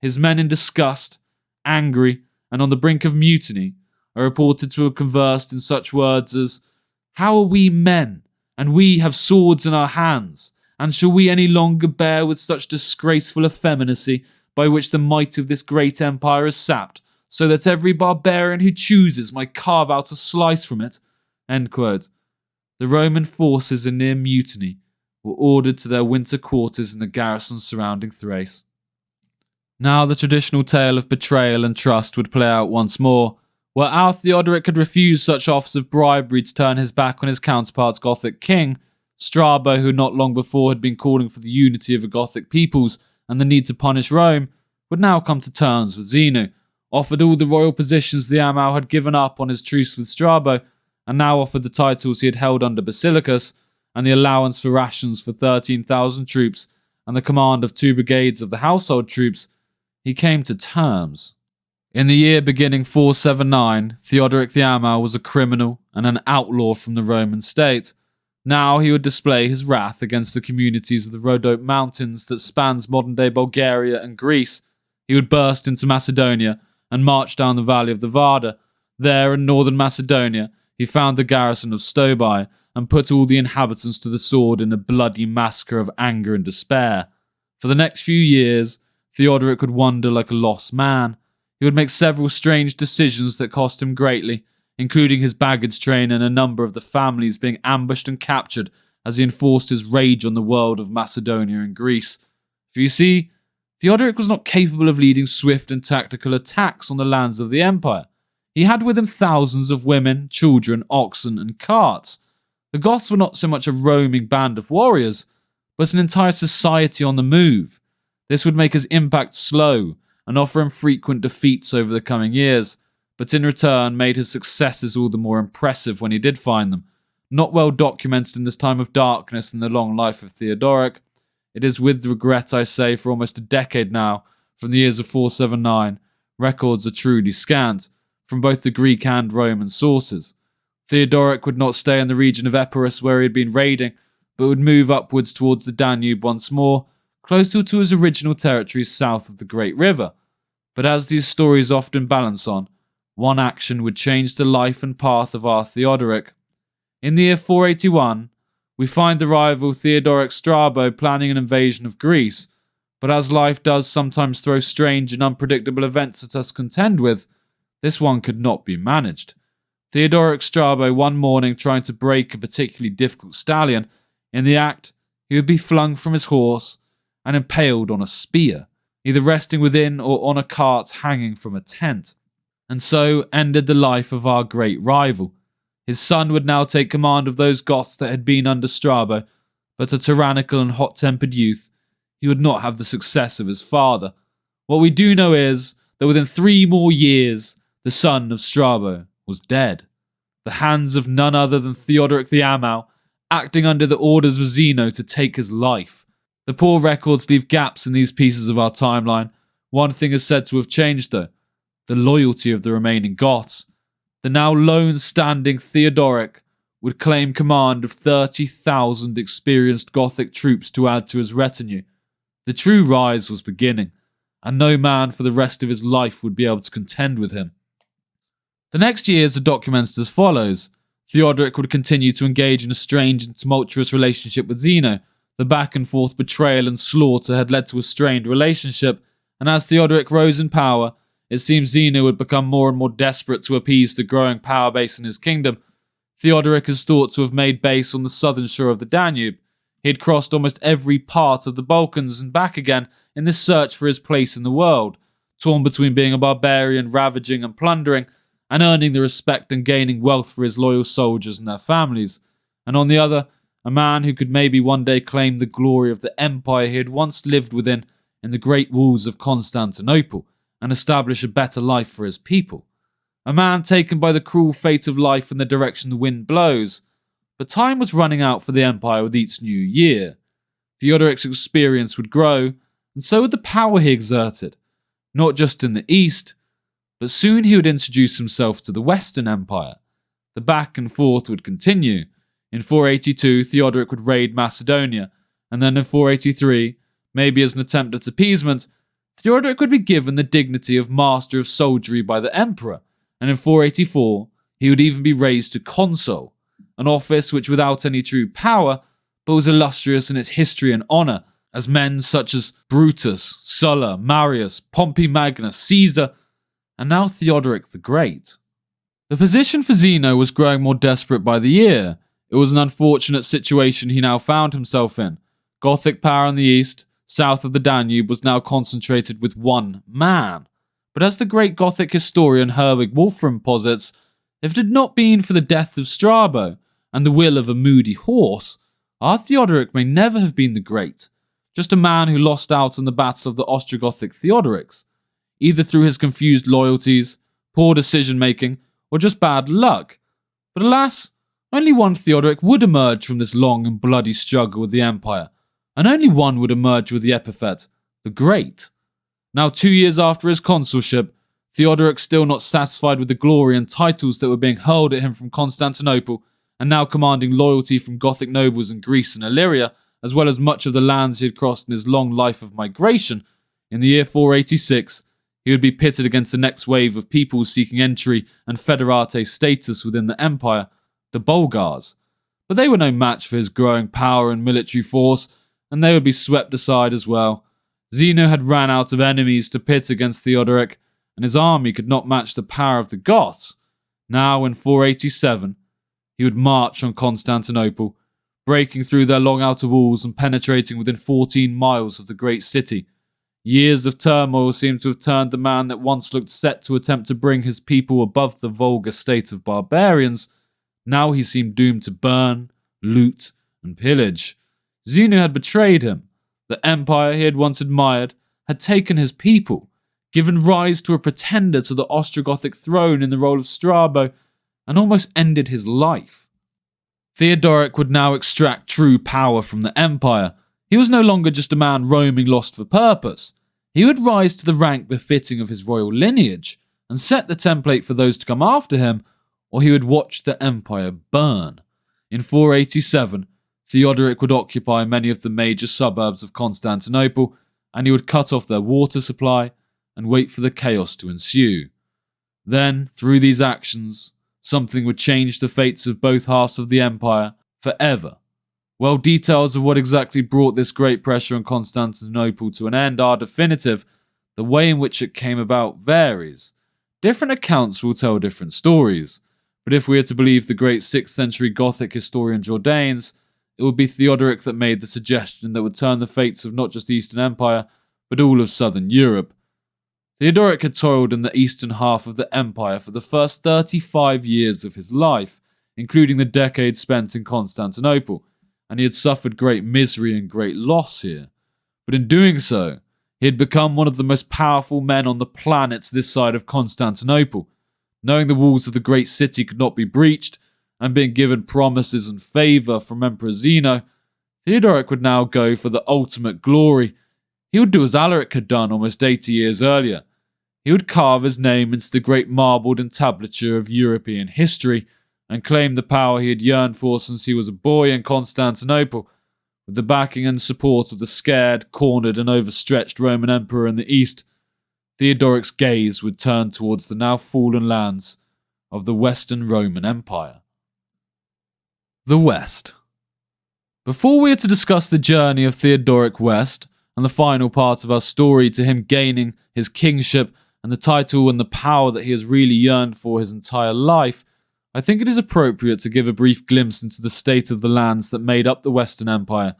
His men in disgust, angry, and on the brink of mutiny, are reported to have conversed in such words as, "How are we men, and we have swords in our hands, and shall we any longer bear with such disgraceful effeminacy, by which the might of this great empire is sapped, so that every barbarian who chooses might carve out a slice from it?" End quote. The Roman forces in near mutiny were ordered to their winter quarters in the garrisons surrounding Thrace. Now the traditional tale of betrayal and trust would play out once more. Where our Theodoric had refused such offers of bribery to turn his back on his counterpart's Gothic king, Strabo, who not long before had been calling for the unity of the Gothic peoples and the need to punish Rome, would now come to terms with Zeno, offered all the royal positions the Amal had given up on his truce with Strabo, and now offered the titles he had held under Basilicus, and the allowance for rations for 13,000 troops, and the command of 2 brigades of the household troops. He came to terms. In the year beginning 479, Theodoric the Amal was a criminal and an outlaw from the Roman state. Now he would display his wrath against the communities of the Rhodope Mountains that spans modern-day Bulgaria and Greece. He would burst into Macedonia and marched down the valley of the Vardar. There, in northern Macedonia, he found the garrison of Strabo and put all the inhabitants to the sword in a bloody massacre of anger and despair. For the next few years, Theodoric would wander like a lost man. He would make several strange decisions that cost him greatly, including his baggage train and a number of the families being ambushed and captured as he enforced his rage on the world of Macedonia and Greece. For you see, Theodoric was not capable of leading swift and tactical attacks on the lands of the empire. He had with him thousands of women, children, oxen, and carts. The Goths were not so much a roaming band of warriors, but an entire society on the move. This would make his impact slow and offer him frequent defeats over the coming years, but in return made his successes all the more impressive when he did find them. Not well documented in this time of darkness in the long life of Theodoric. It is with regret I say for almost a decade now, from the years of 479, records are truly scant, from both the Greek and Roman sources. Theodoric would not stay in the region of Epirus where he had been raiding, but would move upwards towards the Danube once more, closer to his original territories south of the Great River. But as these stories often balance on, one action would change the life and path of our Theodoric. In the year 481, we find the rival Theodoric Strabo planning an invasion of Greece, but as life does sometimes throw strange and unpredictable events at us contend with, this one could not be managed. Theodoric Strabo one morning trying to break a particularly difficult stallion. In the act, he would be flung from his horse and impaled on a spear, either resting within or on a cart hanging from a tent. And so ended the life of our great rival. His son would now take command of those Goths that had been under Strabo, but a tyrannical and hot-tempered youth, he would not have the success of his father. What we do know is that within 3 more years, the son of Strabo was dead. The hands of none other than Theodoric the Amal, acting under the orders of Zeno to take his life. The poor records leave gaps in these pieces of our timeline. One thing is said to have changed though: the loyalty of the remaining Goths. The now lone-standing Theodoric would claim command of 30,000 experienced Gothic troops to add to his retinue. The true rise was beginning, and no man for the rest of his life would be able to contend with him. The next years are documented as follows. Theodoric would continue to engage in a strange and tumultuous relationship with Zeno. The back-and-forth betrayal and slaughter had led to a strained relationship, and as Theodoric rose in power, it seems Zeno would become more and more desperate to appease the growing power base in his kingdom. Theodoric is thought to have made base on the southern shore of the Danube. He had crossed almost every part of the Balkans and back again in this search for his place in the world, torn between being a barbarian, ravaging and plundering, and earning the respect and gaining wealth for his loyal soldiers and their families, and on the other, a man who could maybe one day claim the glory of the empire he had once lived within in the great walls of Constantinople, and establish a better life for his people. A man taken by the cruel fate of life in the direction the wind blows. But time was running out for the empire with each new year. Theodoric's experience would grow, and so would the power he exerted, not just in the east, but soon he would introduce himself to the Western Empire. The back and forth would continue. In 482, Theodoric would raid Macedonia, and then in 483, maybe as an attempt at appeasement, Theodoric would be given the dignity of Master of Soldiery by the Emperor, and in 484, he would even be raised to Consul, an office which without any true power, but was illustrious in its history and honour, as men such as Brutus, Sulla, Marius, Pompey Magnus, Caesar, and now Theodoric the Great. The position for Zeno was growing more desperate by the year. It was an unfortunate situation he now found himself in. Gothic power in the east, south of the Danube, was now concentrated with one man. But as the great Gothic historian Herwig Wolfram posits, if it had not been for the death of Strabo and the will of a moody horse, our Theodoric may never have been the great, just a man who lost out on the battle of the Ostrogothic Theodorics, either through his confused loyalties, poor decision-making, or just bad luck. But alas, only one Theodoric would emerge from this long and bloody struggle with the empire, and only one would emerge with the epithet, the Great. Now 2 years after his consulship, Theodoric, still not satisfied with the glory and titles that were being hurled at him from Constantinople, and now commanding loyalty from Gothic nobles in Greece and Illyria, as well as much of the lands he had crossed in his long life of migration, in the year 486, he he would be pitted against the next wave of people seeking entry and federate status within the empire, the Bulgars. But they were no match for his growing power and military force, and they would be swept aside as well. Zeno had ran out of enemies to pit against Theodoric, and his army could not match the power of the Goths. Now, in 487, he would march on Constantinople, breaking through their long outer walls and penetrating within 14 miles of the great city. Years of turmoil seemed to have turned the man that once looked set to attempt to bring his people above the vulgar state of barbarians. Now he seemed doomed to burn, loot, and pillage. Zeno had betrayed him. The empire he had once admired had taken his people, given rise to a pretender to the Ostrogothic throne in the role of Strabo, and almost ended his life. Theodoric would now extract true power from the empire. He was no longer just a man roaming lost for purpose. He would rise to the rank befitting of his royal lineage, and set the template for those to come after him, or he would watch the empire burn. In 487, Theodoric would occupy many of the major suburbs of Constantinople, and he would cut off their water supply and wait for the chaos to ensue. Then, through these actions, something would change the fates of both halves of the empire forever. While details of what exactly brought this great pressure on Constantinople to an end are definitive, the way in which it came about varies. Different accounts will tell different stories, but if we are to believe the great 6th century Gothic historian Jordanes, it would be Theodoric that made the suggestion that would turn the fates of not just the Eastern Empire, but all of Southern Europe. Theodoric had toiled in the eastern half of the empire for the first 35 years of his life, including the decades spent in Constantinople, and he had suffered great misery and great loss here. But in doing so, he had become one of the most powerful men on the planet this side of Constantinople. Knowing the walls of the great city could not be breached, and being given promises and favour from Emperor Zeno, Theodoric would now go for the ultimate glory. He would do as Alaric had done almost 80 years earlier. He would carve his name into the great marbled entablature of European history, and claim the power he had yearned for since he was a boy in Constantinople. With the backing and support of the scared, cornered and overstretched Roman Emperor in the east, Theodoric's gaze would turn towards the now fallen lands of the Western Roman Empire. The West. Before we are to discuss the journey of Theodoric west, and the final part of our story to him gaining his kingship and the title and the power that he has really yearned for his entire life, I think it is appropriate to give a brief glimpse into the state of the lands that made up the Western Empire.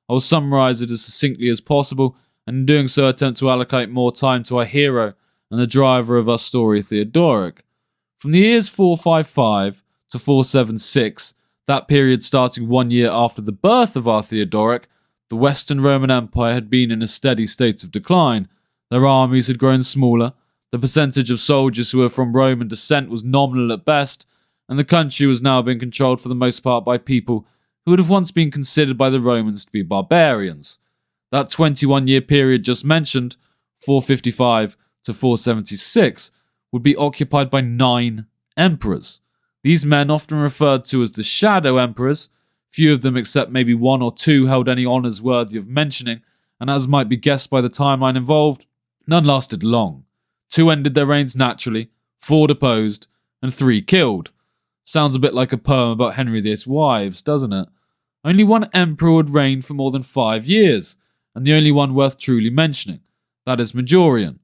I will summarise it as succinctly as possible, and in doing so attempt to allocate more time to our hero and the driver of our story, Theodoric. From the years 455 to 476, that period starting 1 year after the birth of our Theodoric, the Western Roman Empire had been in a steady state of decline. Their armies had grown smaller, the percentage of soldiers who were from Roman descent was nominal at best, and the country was now being controlled for the most part by people who would have once been considered by the Romans to be barbarians. That 21-year period just mentioned, 455 to 476, would be occupied by 9 emperors. These men, often referred to as the Shadow Emperors, few of them except maybe 1 or 2 held any honours worthy of mentioning, and as might be guessed by the timeline involved, none lasted long. 2 ended their reigns naturally, 4 deposed, and 3 killed. Sounds a bit like a poem about Henry VIII's wives, doesn't it? Only 1 emperor would reign for more than 5 years, and the only one worth truly mentioning, that is Majorian.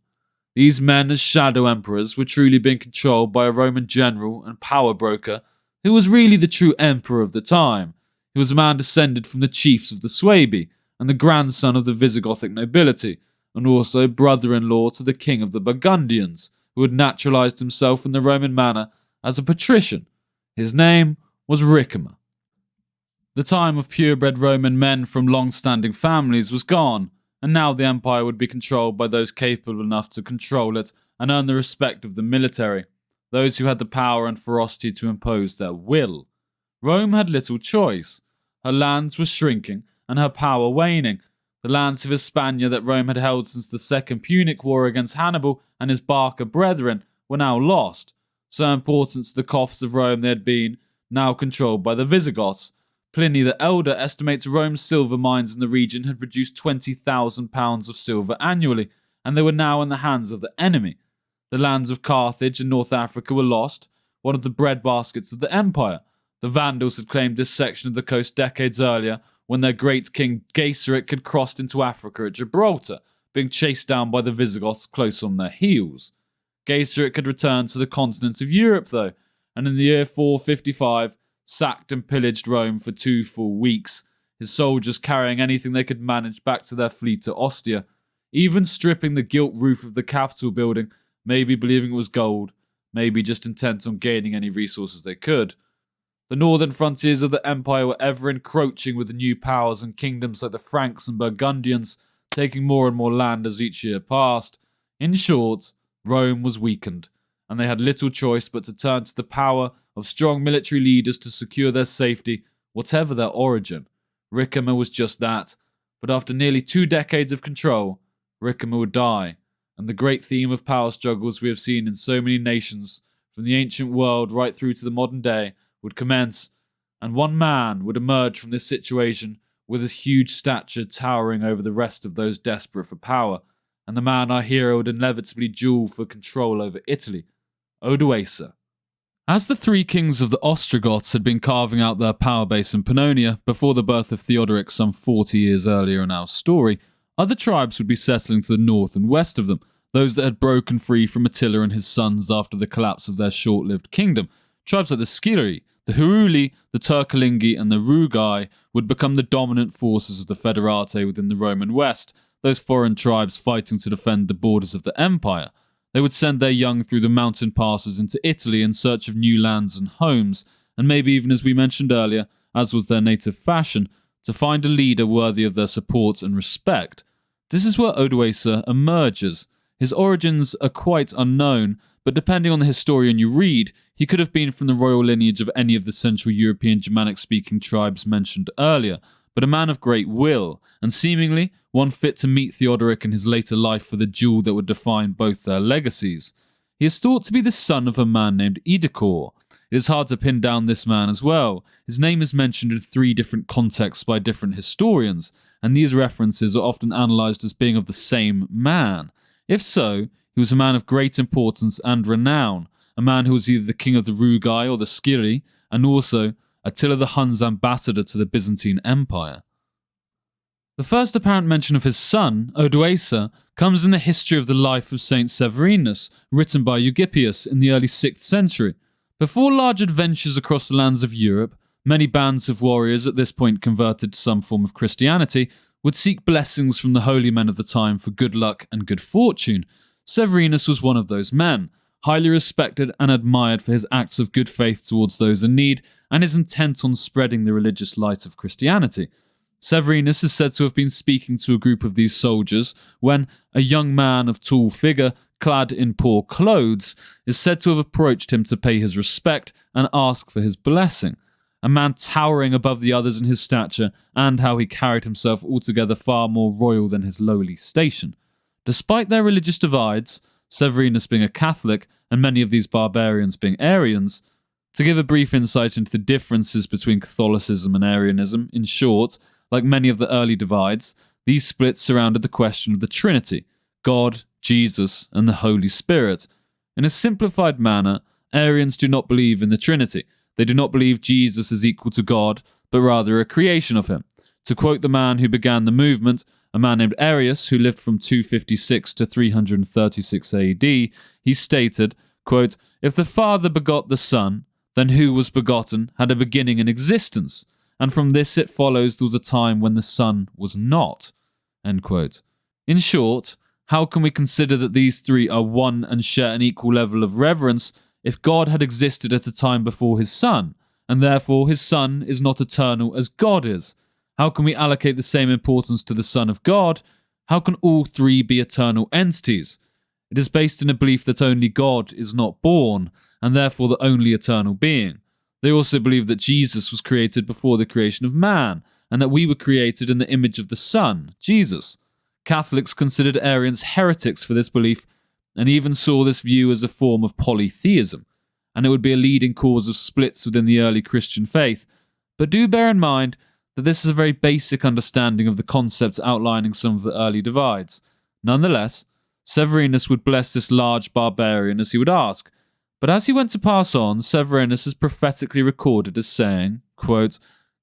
These men as shadow emperors were truly being controlled by a Roman general and power broker who was really the true emperor of the time. He was a man descended from the chiefs of the Suebi and the grandson of the Visigothic nobility, and also brother-in-law to the king of the Burgundians, who had naturalized himself in the Roman manner as a patrician. His name was Ricimer. The time of purebred Roman men from long-standing families was gone, and now the empire would be controlled by those capable enough to control it and earn the respect of the military, those who had the power and ferocity to impose their will. Rome had little choice. Her lands were shrinking and her power waning. The lands of Hispania that Rome had held since the Second Punic War against Hannibal and his Barca brethren were now lost. So important to the coffers of Rome they had been, now controlled by the Visigoths. Pliny the Elder estimates Rome's silver mines in the region had produced 20,000 pounds of silver annually, and they were now in the hands of the enemy. The lands of Carthage and North Africa were lost, one of the breadbaskets of the empire. The Vandals had claimed this section of the coast decades earlier, when their great king Gaiseric had crossed into Africa at Gibraltar, being chased down by the Visigoths close on their heels. Gaiseric had returned to the continent of Europe, though, and in the year 455, sacked and pillaged Rome for 2 full weeks, his soldiers carrying anything they could manage back to their fleet at Ostia, even stripping the gilt roof of the Capitol building, maybe believing it was gold, maybe just intent on gaining any resources they could. The northern frontiers of the empire were ever encroaching with the new powers and kingdoms like the Franks and Burgundians, taking more and more land as each year passed. In short, Rome was weakened, and they had little choice but to turn to the power of strong military leaders to secure their safety, whatever their origin. Ricimer was just that, but after nearly 2 decades of control, Ricimer would die, and the great theme of power struggles we have seen in so many nations, from the ancient world right through to the modern day, would commence, and one man would emerge from this situation with his huge stature towering over the rest of those desperate for power, and the man our hero would inevitably duel for control over Italy, Odoacer. As the 3 kings of the Ostrogoths had been carving out their power base in Pannonia before the birth of Theodoric some 40 years earlier in our story, other tribes would be settling to the north and west of them, those that had broken free from Attila and his sons after the collapse of their short-lived kingdom. Tribes like the Scilli, the Heruli, the Turcolingi, and the Rugai would become the dominant forces of the Federate within the Roman West, those foreign tribes fighting to defend the borders of the empire. They would send their young through the mountain passes into Italy in search of new lands and homes, and maybe even, as we mentioned earlier, as was their native fashion, to find a leader worthy of their support and respect. This is where Odoacer emerges. His origins are quite unknown, but depending on the historian you read, he could have been from the royal lineage of any of the Central European Germanic-speaking tribes mentioned earlier, but a man of great will, and seemingly one fit to meet Theodoric in his later life for the duel that would define both their legacies. He is thought to be the son of a man named Edecor. It is hard to pin down this man as well. His name is mentioned in 3 different contexts by different historians, and these references are often analysed as being of the same man. If so, he was a man of great importance and renown, a man who was either the king of the Rugai or the Scilli, and also Attila the Hun's ambassador to the Byzantine Empire. The first apparent mention of his son, Odoacer, comes in the history of the life of Saint Severinus, written by Eugippius in the early 6th century. Before large adventures across the lands of Europe, many bands of warriors at this point converted to some form of Christianity would seek blessings from the holy men of the time for good luck and good fortune. Severinus was one of those men, highly respected and admired for his acts of good faith towards those in need and his intent on spreading the religious light of Christianity. Severinus is said to have been speaking to a group of these soldiers when a young man of tall figure, clad in poor clothes, is said to have approached him to pay his respect and ask for his blessing. A man towering above the others in his stature and how he carried himself altogether far more royal than his lowly station. Despite their religious divides, Severinus being a Catholic and many of these barbarians being Arians, to give a brief insight into the differences between Catholicism and Arianism, in short, like many of the early divides, these splits surrounded the question of the Trinity, God, Jesus, and the Holy Spirit. In a simplified manner, Arians do not believe in the Trinity. They do not believe Jesus is equal to God, but rather a creation of him. To quote the man who began the movement, a man named Arius, who lived from 256 to 336 AD, he stated, quote, "If the Father begot the Son, then who was begotten had a beginning in existence, and from this it follows there was a time when the Son was not." End quote. In short, how can we consider that these 3 are one and share an equal level of reverence if God had existed at a time before his Son, and therefore his Son is not eternal as God is? How can we allocate the same importance to the Son of God? How can all 3 be eternal entities? It is based in a belief that only God is not born, and therefore the only eternal being. They also believe that Jesus was created before the creation of man, and that we were created in the image of the Son, Jesus. Catholics considered Arians heretics for this belief, and even saw this view as a form of polytheism, and it would be a leading cause of splits within the early Christian faith. But do bear in mind that this is a very basic understanding of the concepts outlining some of the early divides. Nonetheless, Severinus would bless this large barbarian as he would ask, but as he went to pass on, Severinus is prophetically recorded as saying, quote,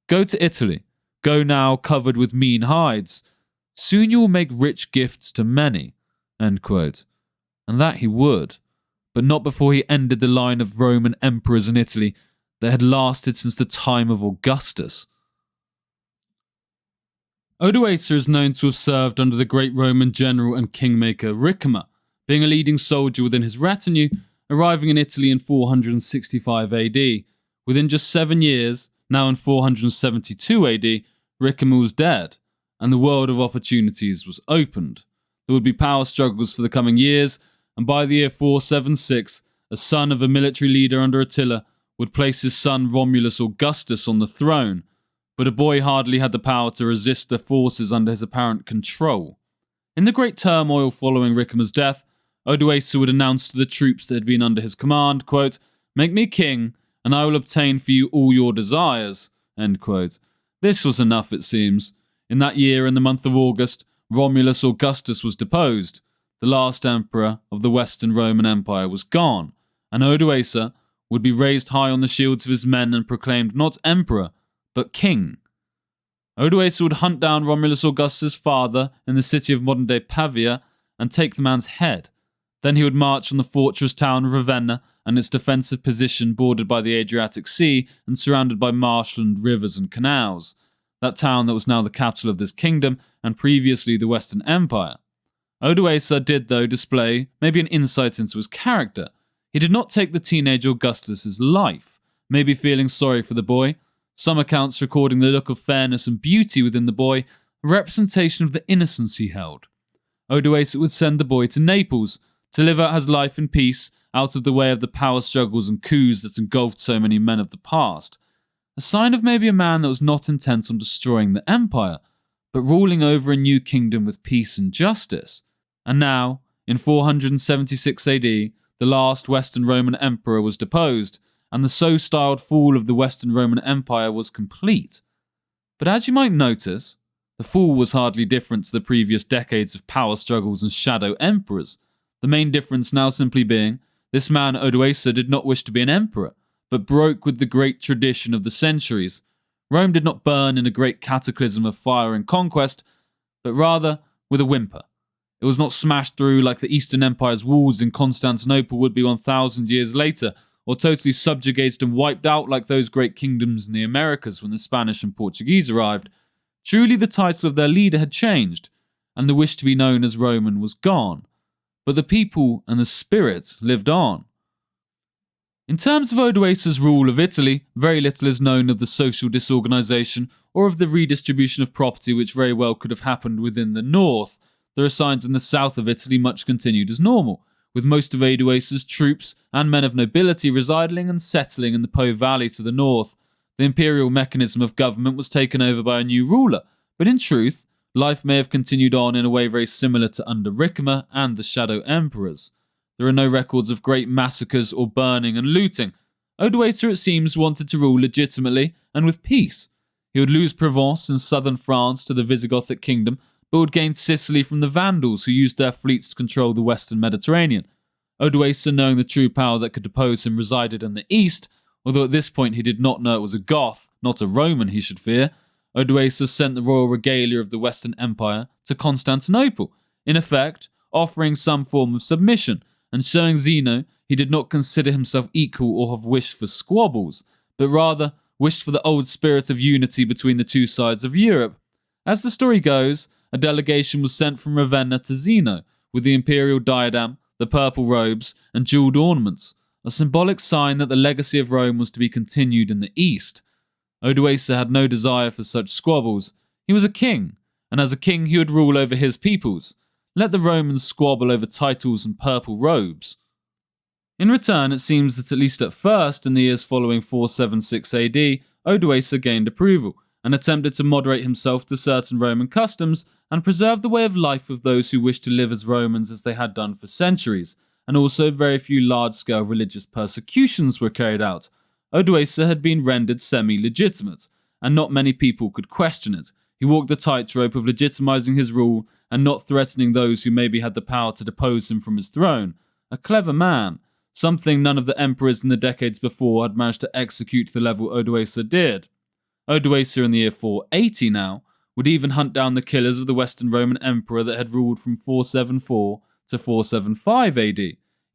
"Go to Italy, go now covered with mean hides. Soon you will make rich gifts to many." End quote. And that he would, but not before he ended the line of Roman emperors in Italy that had lasted since the time of Augustus. Odoacer is known to have served under the great Roman general and kingmaker Ricimer, being a leading soldier within his retinue, arriving in Italy in 465 AD. Within just 7 years, now in 472 AD, Ricimer was dead, and the world of opportunities was opened. There would be power struggles for the coming years, and by the year 476, a son of a military leader under Attila would place his son Romulus Augustus on the throne, but a boy hardly had the power to resist the forces under his apparent control. In the great turmoil following Ricimer's death, Odoacer would announce to the troops that had been under his command, quote, "Make me king, and I will obtain for you all your desires." End quote. This was enough, it seems. In that year, in the month of August, Romulus Augustus was deposed. The last emperor of the Western Roman Empire was gone, and Odoacer would be raised high on the shields of his men and proclaimed not emperor, but king. Odoacer would hunt down Romulus Augustus' father in the city of modern-day Pavia and take the man's head. Then he would march on the fortress town of Ravenna and its defensive position bordered by the Adriatic Sea and surrounded by marshland rivers and canals. That town that was now the capital of this kingdom and previously the Western Empire. Odoacer did, though, display maybe an insight into his character. He did not take the teenage Augustus' life, maybe feeling sorry for the boy. Some accounts recording the look of fairness and beauty within the boy, a representation of the innocence he held. Odoacer would send the boy to Naples to live out his life in peace, out of the way of the power struggles and coups that engulfed so many men of the past. A sign of maybe a man that was not intent on destroying the empire, but ruling over a new kingdom with peace and justice. And now, in 476 AD, the last Western Roman emperor was deposed, and the so-styled fall of the Western Roman Empire was complete. But as you might notice, the fall was hardly different to the previous decades of power struggles and shadow emperors, the main difference now simply being, this man Odoacer did not wish to be an emperor, but broke with the great tradition of the centuries. Rome did not burn in a great cataclysm of fire and conquest, but rather with a whimper. It was not smashed through like the Eastern Empire's walls in Constantinople would be 1,000 years later, or totally subjugated and wiped out like those great kingdoms in the Americas when the Spanish and Portuguese arrived. Truly the title of their leader had changed, and the wish to be known as Roman was gone. But the people and the spirit lived on. In terms of Odoacer's rule of Italy, very little is known of the social disorganization or of the redistribution of property which very well could have happened within the north. There are signs in the south of Italy much continued as normal, with most of Odoacer's troops and men of nobility residing and settling in the Po Valley to the north. The imperial mechanism of government was taken over by a new ruler, but in truth, life may have continued on in a way very similar to under Ricimer and the Shadow Emperors. There are no records of great massacres or burning and looting. Odoacer, it seems, wanted to rule legitimately and with peace. He would lose Provence in southern France to the Visigothic kingdom, but would gain Sicily from the Vandals who used their fleets to control the western Mediterranean. Odoacer, knowing the true power that could depose him, resided in the east, although at this point he did not know it was a Goth, not a Roman he should fear. Odoacer sent the royal regalia of the Western Empire to Constantinople, in effect offering some form of submission, and showing Zeno he did not consider himself equal or have wished for squabbles, but rather wished for the old spirit of unity between the two sides of Europe. As the story goes, a delegation was sent from Ravenna to Zeno, with the imperial diadem, the purple robes, and jewelled ornaments, a symbolic sign that the legacy of Rome was to be continued in the east. Odoacer had no desire for such squabbles. He was a king, and as a king he would rule over his peoples. Let the Romans squabble over titles and purple robes. In return, it seems that at least at first, in the years following 476 AD, Odoacer gained approval, and attempted to moderate himself to certain Roman customs and preserve the way of life of those who wished to live as Romans as they had done for centuries, and also very few large-scale religious persecutions were carried out. Odoacer had been rendered semi-legitimate, and not many people could question it. He walked the tightrope of legitimizing his rule and not threatening those who maybe had the power to depose him from his throne. A clever man, something none of the emperors in the decades before had managed to execute to the level Odoacer did. Odoacer in the year 480 now would even hunt down the killers of the Western Roman Emperor that had ruled from 474 to 475 AD.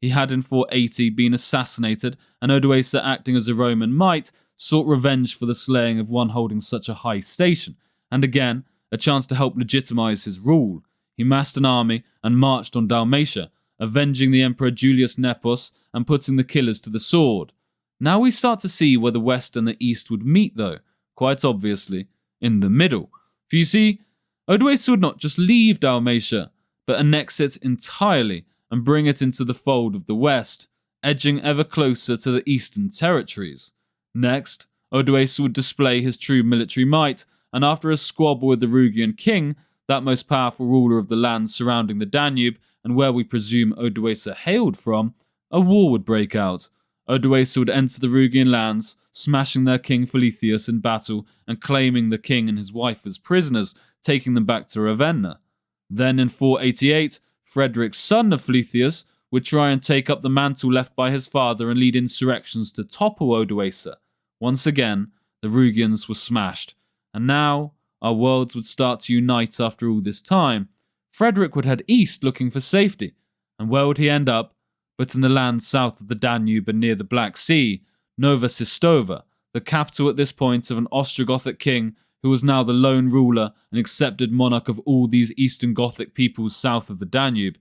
He had in 480 been assassinated, and Odoacer, acting as a Roman might, sought revenge for the slaying of one holding such a high station, and again, a chance to help legitimize his rule. He massed an army and marched on Dalmatia, avenging the Emperor Julius Nepos and putting the killers to the sword. Now we start to see where the West and the East would meet though, quite obviously, in the middle. For you see, Odoacer would not just leave Dalmatia, but annex it entirely and bring it into the fold of the West, edging ever closer to the Eastern territories. Next, Odoacer would display his true military might, and after a squabble with the Rugian king, that most powerful ruler of the land surrounding the Danube, and where we presume Odoacer hailed from, a war would break out. Odoacer would enter the Rugian lands, smashing their king Philithius in battle and claiming the king and his wife as prisoners, taking them back to Ravenna. Then in 488, Frederick, son of Philithius, would try and take up the mantle left by his father and lead insurrections to topple Odoacer. Once again, the Rugians were smashed, and now our worlds would start to unite after all this time. Frederick would head east looking for safety, and where would he end up but in the land south of the Danube and near the Black Sea, Nova Sistova, the capital at this point of an Ostrogothic king who was now the lone ruler and accepted monarch of all these Eastern Gothic peoples south of the Danube.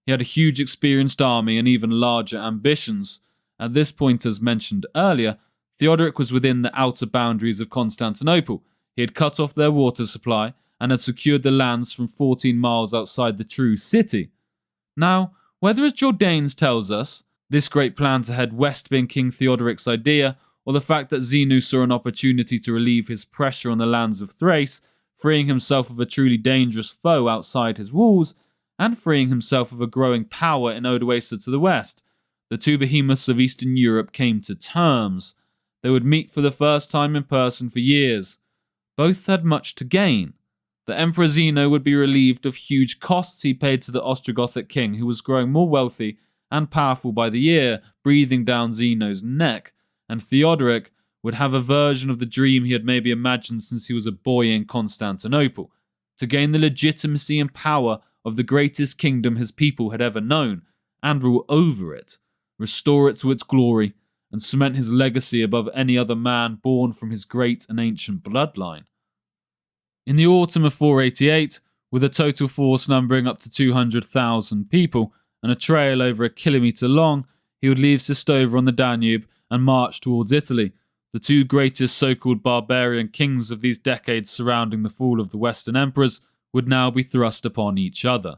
He had a huge experienced army and even larger ambitions. At this point, as mentioned earlier, Theodoric was within the outer boundaries of Constantinople. He had cut off their water supply and had secured the lands from 14 miles outside the true city. Now, whether as Jordanes tells us, this great plan to head west being King Theodoric's idea, or the fact that Zeno saw an opportunity to relieve his pressure on the lands of Thrace, freeing himself of a truly dangerous foe outside his walls, and freeing himself of a growing power in Odoacer to the west, the two behemoths of Eastern Europe came to terms. They would meet for the first time in person for years. Both had much to gain. The Emperor Zeno would be relieved of huge costs he paid to the Ostrogothic king, who was growing more wealthy and powerful by the year, breathing down Zeno's neck, and Theodoric would have a version of the dream he had maybe imagined since he was a boy in Constantinople, to gain the legitimacy and power of the greatest kingdom his people had ever known, and rule over it, restore it to its glory, and cement his legacy above any other man born from his great and ancient bloodline. In the autumn of 488, with a total force numbering up to 200,000 people and a trail over a kilometre long, he would leave Sistova on the Danube and march towards Italy. The two greatest so-called barbarian kings of these decades surrounding the fall of the Western emperors would now be thrust upon each other.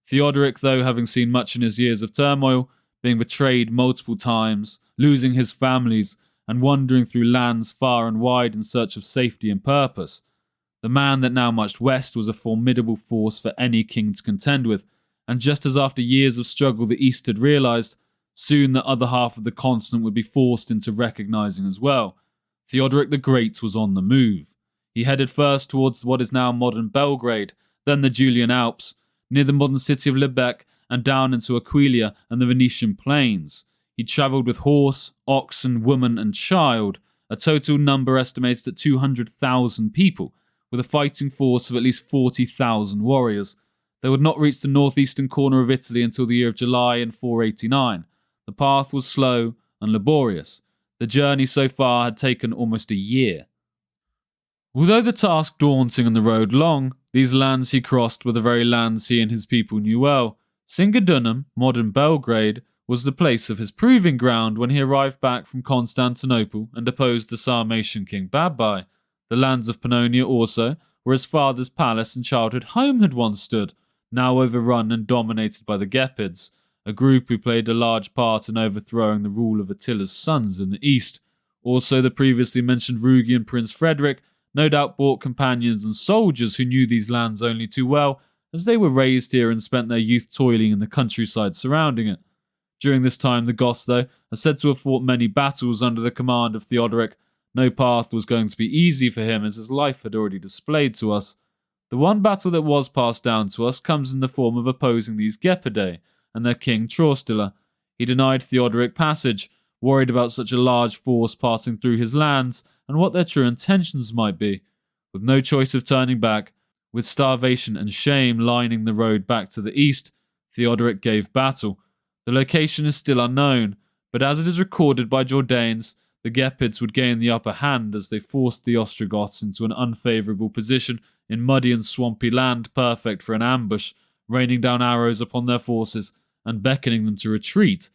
Theodoric, though, having seen much in his years of turmoil, being betrayed multiple times, losing his families, and wandering through lands far and wide in search of safety and purpose. The man that now marched west was a formidable force for any king to contend with, and just as after years of struggle the East had realised, soon the other half of the continent would be forced into recognising as well. Theodoric the Great was on the move. He headed first towards what is now modern Belgrade, then the Julian Alps, near the modern city of Lubeck, and down into Aquileia and the Venetian plains. He travelled with horse, oxen, woman and child, a total number estimated at 200,000 people, with a fighting force of at least 40,000 warriors. They would not reach the northeastern corner of Italy until the year of July in 489. The path was slow and laborious. The journey so far had taken almost a year. Although the task daunting and the road long, these lands he crossed were the very lands he and his people knew well. Singidunum, modern Belgrade, was the place of his proving ground when he arrived back from Constantinople and deposed the Sarmatian king Babai. The lands of Pannonia also, where his father's palace and childhood home had once stood, now overrun and dominated by the Gepids, a group who played a large part in overthrowing the rule of Attila's sons in the east. Also, the previously mentioned Rugian Prince Frederick no doubt brought companions and soldiers who knew these lands only too well, as they were raised here and spent their youth toiling in the countryside surrounding it. During this time, the Goths, though, are said to have fought many battles under the command of Theodoric. No path was going to be easy for him, as his life had already displayed to us. The one battle that was passed down to us comes in the form of opposing these Gepidae and their king Traustila. He denied Theodoric passage, worried about such a large force passing through his lands and what their true intentions might be. With no choice of turning back, with starvation and shame lining the road back to the east, Theodoric gave battle. The location is still unknown, but as it is recorded by Jordanes, the Gepids would gain the upper hand as they forced the Ostrogoths into an unfavourable position in muddy and swampy land perfect for an ambush, raining down arrows upon their forces and beckoning them to retreat.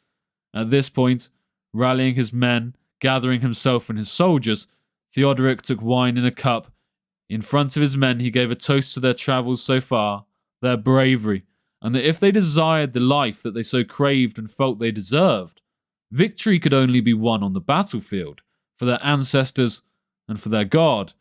At this point, rallying his men, gathering himself and his soldiers, Theodoric took wine in a cup. In front of his men he gave a toast to their travels so far, their bravery, and that if they desired the life that they so craved and felt they deserved, victory could only be won on the battlefield, for their ancestors and for their god.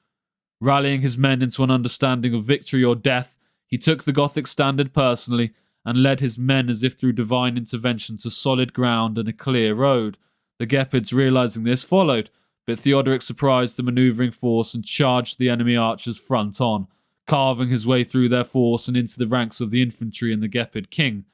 Rallying his men into an understanding of victory or death, he took the Gothic standard personally and led his men as if through divine intervention to solid ground and a clear road. The Gepids, realizing this, followed, but Theodoric surprised the maneuvering force and charged the enemy archers front on, carving his way through their force and into the ranks of the infantry and the Gepid king.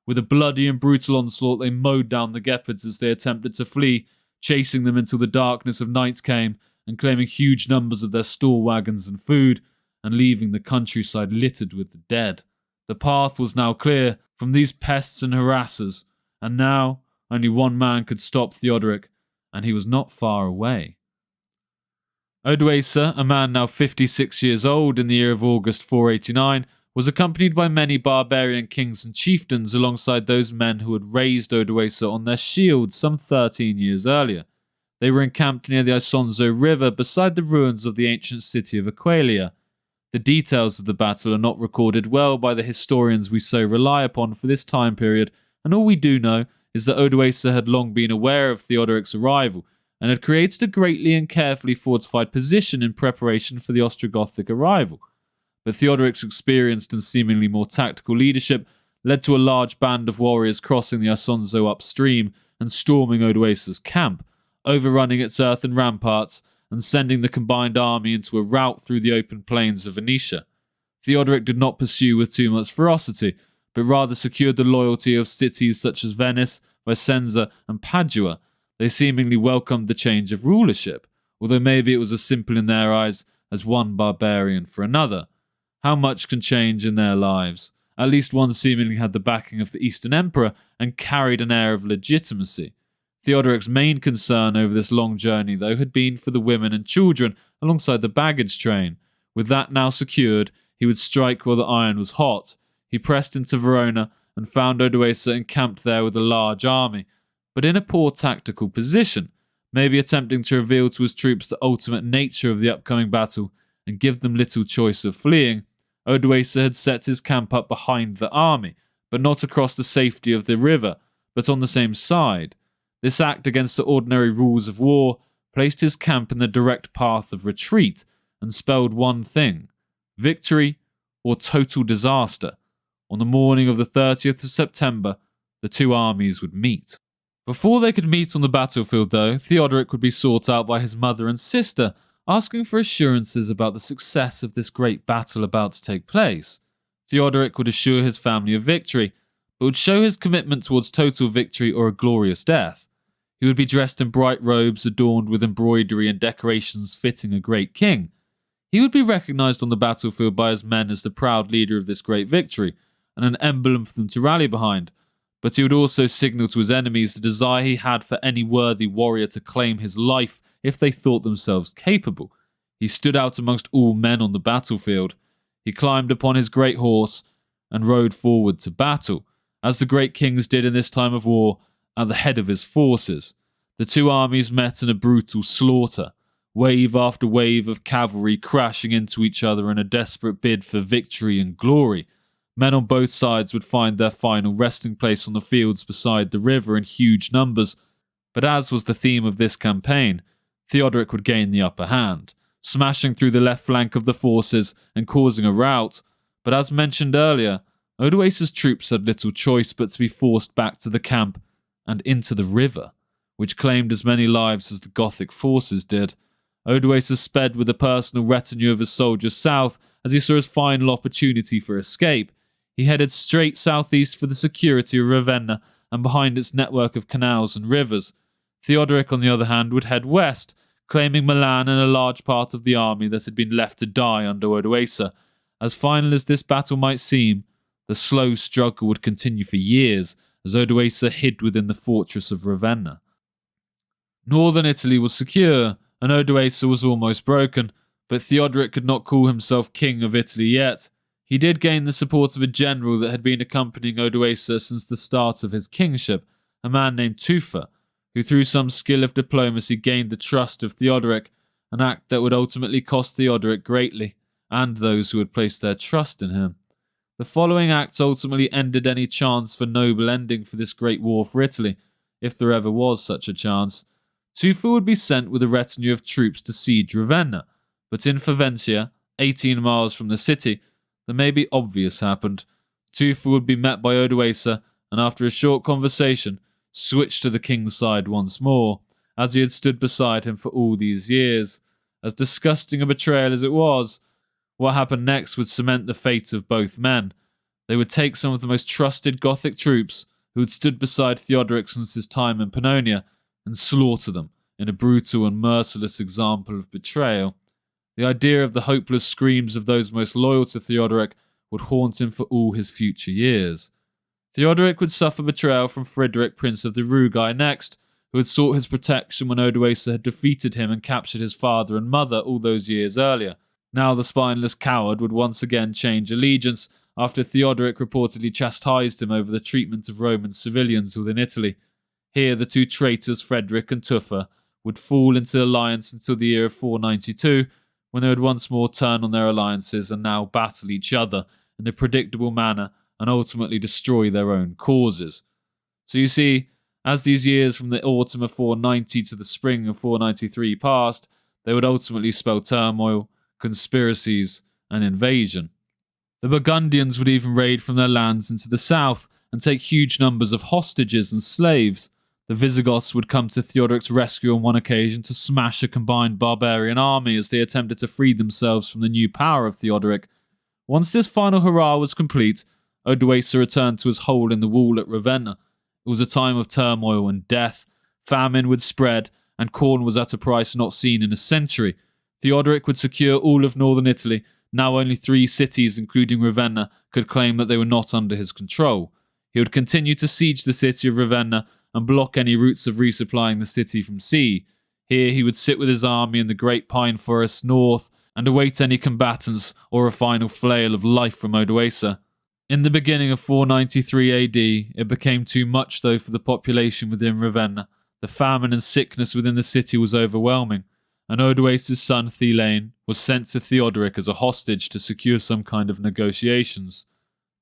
With a bloody and brutal onslaught, they mowed down the Gepids as they attempted to flee, chasing them until the darkness of night came and claiming huge numbers of their store wagons and food, and leaving the countryside littered with the dead. The path was now clear from these pests and harassers, and now only one man could stop Theodoric, and he was not far away. Odoacer, a man now 56 years old in the year of August 489, was accompanied by many barbarian kings and chieftains alongside those men who had raised Odoacer on their shields some 13 years earlier. They were encamped near the Isonzo River beside the ruins of the ancient city of Aquileia. The details of the battle are not recorded well by the historians we so rely upon for this time period, and all we do know is that Odoacer had long been aware of Theodoric's arrival and had created a greatly and carefully fortified position in preparation for the Ostrogothic arrival. But Theodoric's experienced and seemingly more tactical leadership led to a large band of warriors crossing the Isonzo upstream and storming Odoacer's camp, overrunning its earthen ramparts and sending the combined army into a rout through the open plains of Venetia. Theodoric did not pursue with too much ferocity, but rather secured the loyalty of cities such as Venice, Vicenza, and Padua. They seemingly welcomed the change of rulership, although maybe it was as simple in their eyes as one barbarian for another. How much can change in their lives? At least one seemingly had the backing of the Eastern Emperor and carried an air of legitimacy. Theodoric's main concern over this long journey, though, had been for the women and children alongside the baggage train. With that now secured, he would strike while the iron was hot. He pressed into Verona and found Odoacer encamped there with a large army, but in a poor tactical position, maybe attempting to reveal to his troops the ultimate nature of the upcoming battle and give them little choice of fleeing. Odoacer had set his camp up behind the army, but not across the safety of the river, but on the same side. This act against the ordinary rules of war placed his camp in the direct path of retreat and spelled one thing: victory or total disaster. On the morning of the 30th of September, the two armies would meet. Before they could meet on the battlefield, though, Theodoric would be sought out by his mother and sister, asking for assurances about the success of this great battle about to take place. Theodoric would assure his family of victory, but would show his commitment towards total victory or a glorious death. He would be dressed in bright robes adorned with embroidery and decorations fitting a great king. He would be recognized on the battlefield by his men as the proud leader of this great victory, and an emblem for them to rally behind. But he would also signal to his enemies the desire he had for any worthy warrior to claim his life if they thought themselves capable. He stood out amongst all men on the battlefield. He climbed upon his great horse and rode forward to battle, as the great kings did in this time of war, at the head of his forces. The two armies met in a brutal slaughter, wave after wave of cavalry crashing into each other in a desperate bid for victory and glory. Men on both sides would find their final resting place on the fields beside the river in huge numbers, but as was the theme of this campaign, Theodoric would gain the upper hand, smashing through the left flank of the forces and causing a rout. But as mentioned earlier, Odoacer's troops had little choice but to be forced back to the camp and into the river, which claimed as many lives as the Gothic forces did. Odoacer sped with a personal retinue of his soldiers south as he saw his final opportunity for escape. He headed straight southeast for the security of Ravenna and behind its network of canals and rivers. Theodoric, on the other hand, would head west, claiming Milan and a large part of the army that had been left to die under Odoacer. As final as this battle might seem, the slow struggle would continue for years as Odoacer hid within the fortress of Ravenna. Northern Italy was secure, and Odoacer was almost broken, but Theodoric could not call himself king of Italy yet. He did gain the support of a general that had been accompanying Odoacer since the start of his kingship, a man named Tufa, who through some skill of diplomacy gained the trust of Theodoric, an act that would ultimately cost Theodoric greatly, and those who had placed their trust in him. The following acts ultimately ended any chance for noble ending for this great war for Italy, if there ever was such a chance. Tufa would be sent with a retinue of troops to siege Ravenna, but in Faventia, 18 miles from the city, the maybe obvious happened. Tufa would be met by Odoacer, and after a short conversation, switched to the king's side once more, as he had stood beside him for all these years. As disgusting a betrayal as it was, what happened next would cement the fate of both men. They would take some of the most trusted Gothic troops who had stood beside Theodoric since his time in Pannonia and slaughter them in a brutal and merciless example of betrayal. The idea of the hopeless screams of those most loyal to Theodoric would haunt him for all his future years. Theodoric would suffer betrayal from Frederick, Prince of the Rugai, next, who had sought his protection when Odoacer had defeated him and captured his father and mother all those years earlier. Now the spineless coward would once again change allegiance after Theodoric reportedly chastised him over the treatment of Roman civilians within Italy. Here the two traitors, Frederick and Tufa, would fall into alliance until the year of 492, when they would once more turn on their alliances and now battle each other in a predictable manner and ultimately destroy their own causes. So you see, as these years from the autumn of 490 to the spring of 493 passed, they would ultimately spell turmoil, conspiracies, and invasion. The Burgundians would even raid from their lands into the south and take huge numbers of hostages and slaves. The Visigoths would come to Theodoric's rescue on one occasion to smash a combined barbarian army as they attempted to free themselves from the new power of Theodoric. Once this final hurrah was complete, Odoacer returned to his hole in the wall at Ravenna. It was a time of turmoil and death. Famine would spread, and corn was at a price not seen in a century. Theodoric would secure all of northern Italy. Now only 3 cities, including Ravenna, could claim that they were not under his control. He would continue to siege the city of Ravenna and block any routes of resupplying the city from sea. Here he would sit with his army in the great pine forests north and await any combatants or a final flail of life from Odoacer. In the beginning of 493 AD, it became too much though for the population within Ravenna. The famine and sickness within the city was overwhelming, and Odoacer's son Thelaine was sent to Theodoric as a hostage to secure some kind of negotiations.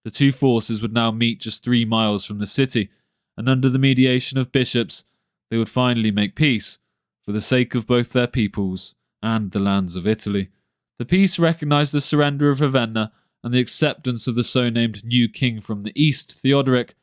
The two forces would now meet just 3 miles from the city, and under the mediation of bishops, they would finally make peace, for the sake of both their peoples and the lands of Italy. The peace recognized the surrender of Ravenna and the acceptance of the so-named new king from the east, Theodoric.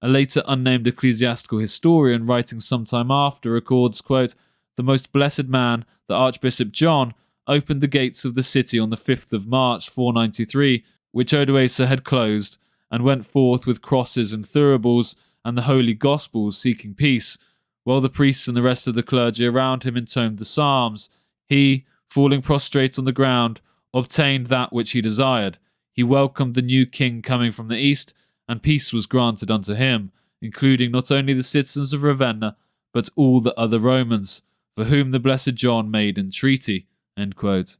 A later unnamed ecclesiastical historian writing sometime after records, quote, "The most blessed man, the Archbishop John, opened the gates of the city on the 5th of March 493, which Odoacer had closed, and went forth with crosses and thuribles and the holy gospels seeking peace, while the priests and the rest of the clergy around him intoned the psalms. He, falling prostrate on the ground, obtained that which he desired. He welcomed the new king coming from the east, and peace was granted unto him, including not only the citizens of Ravenna, but all the other Romans, for whom the blessed John made entreaty." End quote.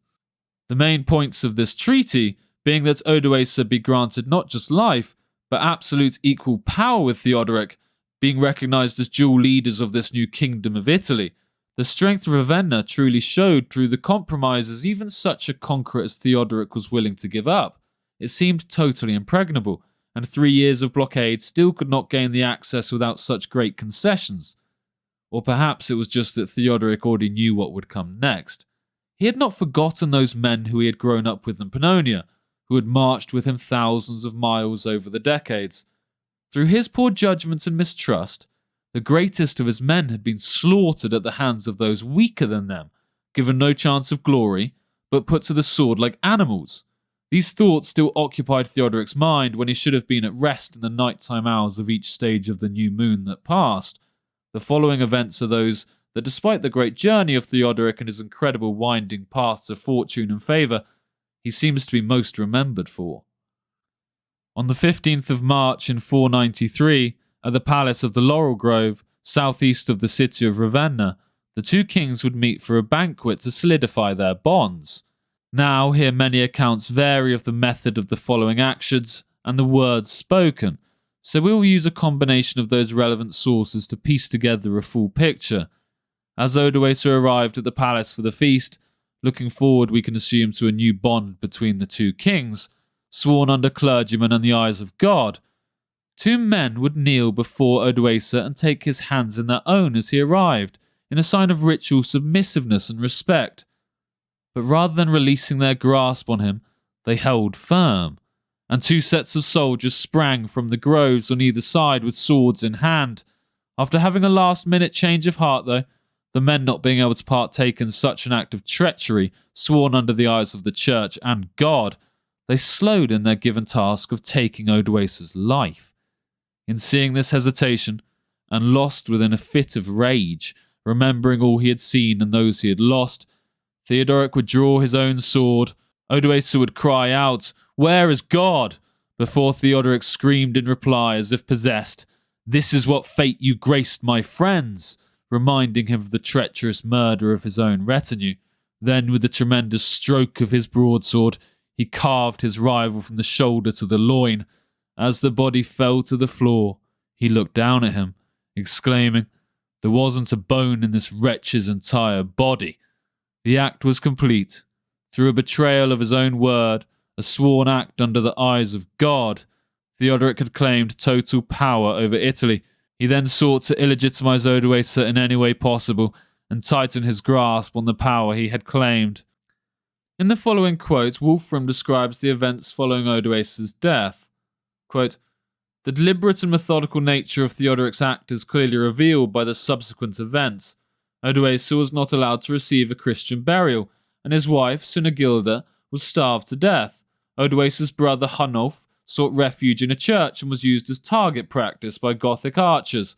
The main points of this treaty being that Odoacer be granted not just life, but absolute equal power with Theodoric, being recognized as dual leaders of this new kingdom of Italy. The strength of Ravenna truly showed through the compromises even such a conqueror as Theodoric was willing to give up. It seemed totally impregnable, and 3 years of blockade still could not gain the access without such great concessions. Or perhaps it was just that Theodoric already knew what would come next. He had not forgotten those men who he had grown up with in Pannonia, who had marched with him thousands of miles over the decades. Through his poor judgment and mistrust, the greatest of his men had been slaughtered at the hands of those weaker than them, given no chance of glory, but put to the sword like animals. These thoughts still occupied Theodoric's mind when he should have been at rest in the nighttime hours of each stage of the new moon that passed. The following events are those that, despite the great journey of Theodoric and his incredible winding paths of fortune and favour, he seems to be most remembered for. On the 15th of March in 493, at the palace of the Laurel Grove, southeast of the city of Ravenna, the two kings would meet for a banquet to solidify their bonds. Now, here many accounts vary of the method of the following actions and the words spoken, so we will use a combination of those relevant sources to piece together a full picture. As Odoacer arrived at the palace for the feast, looking forward we can assume to a new bond between the two kings, sworn under clergymen and the eyes of God. Two men would kneel before Odoacer and take his hands in their own as he arrived, in a sign of ritual submissiveness and respect. But rather than releasing their grasp on him, they held firm, and two sets of soldiers sprang from the groves on either side with swords in hand. After having a last-minute change of heart, though, the men not being able to partake in such an act of treachery, sworn under the eyes of the church and God, they slowed in their given task of taking Odoacer's life. In seeing this hesitation, and lost within a fit of rage, remembering all he had seen and those he had lost, Theodoric would draw his own sword. Odoacer would cry out, "Where is God?" before Theodoric screamed in reply as if possessed, "This is what fate you graced, my friends," reminding him of the treacherous murder of his own retinue. Then, with a tremendous stroke of his broadsword, he carved his rival from the shoulder to the loin. As the body fell to the floor, he looked down at him, exclaiming, "There wasn't a bone in this wretch's entire body." The act was complete. Through a betrayal of his own word, a sworn act under the eyes of God, Theodoric had claimed total power over Italy. He then sought to illegitimize Odoacer in any way possible and tighten his grasp on the power he had claimed. In the following quote, Wolfram describes the events following Odoacer's death. Quote, "The deliberate and methodical nature of Theodoric's act is clearly revealed by the subsequent events. Odoacer was not allowed to receive a Christian burial, and his wife, Sunagilda, was starved to death. Odoacer's brother Hunulf sought refuge in a church and was used as target practice by Gothic archers.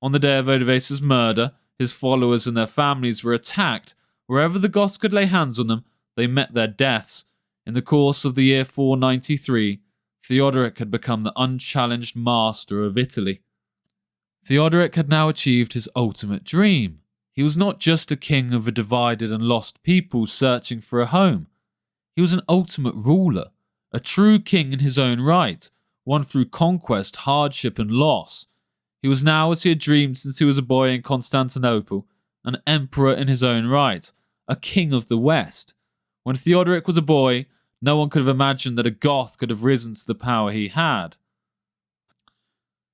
On the day of Odoacer's murder, his followers and their families were attacked. Wherever the Goths could lay hands on them, they met their deaths. In the course of the year 493, Theodoric had become the unchallenged master of Italy." Theodoric had now achieved his ultimate dream. He was not just a king of a divided and lost people searching for a home. He was an ultimate ruler, a true king in his own right, one through conquest, hardship and loss. He was now, as he had dreamed since he was a boy in Constantinople, an emperor in his own right, a king of the West. When Theodoric was a boy, no one could have imagined that a Goth could have risen to the power he had.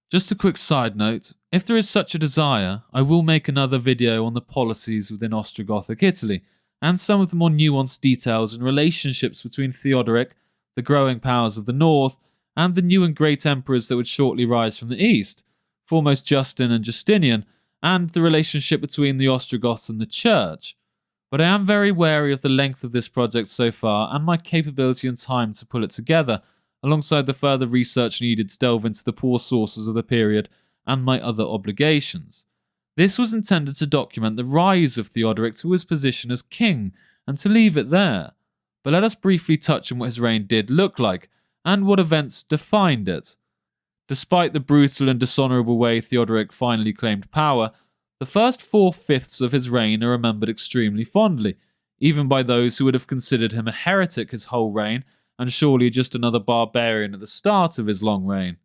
Just a quick side note, if there is such a desire, I will make another video on the policies within Ostrogothic Italy, and some of the more nuanced details and relationships between Theodoric, the growing powers of the north, and the new and great emperors that would shortly rise from the east, foremost Justin and Justinian, and the relationship between the Ostrogoths and the church. But I am very wary of the length of this project so far and my capability and time to pull it together, alongside the further research needed to delve into the poor sources of the period and my other obligations. This was intended to document the rise of Theodoric to his position as king, and to leave it there. But let us briefly touch on what his reign did look like, and what events defined it. Despite the brutal and dishonourable way Theodoric finally claimed power, the first 4/5 of his reign are remembered extremely fondly, even by those who would have considered him a heretic his whole reign, and surely just another barbarian at the start of his long reign.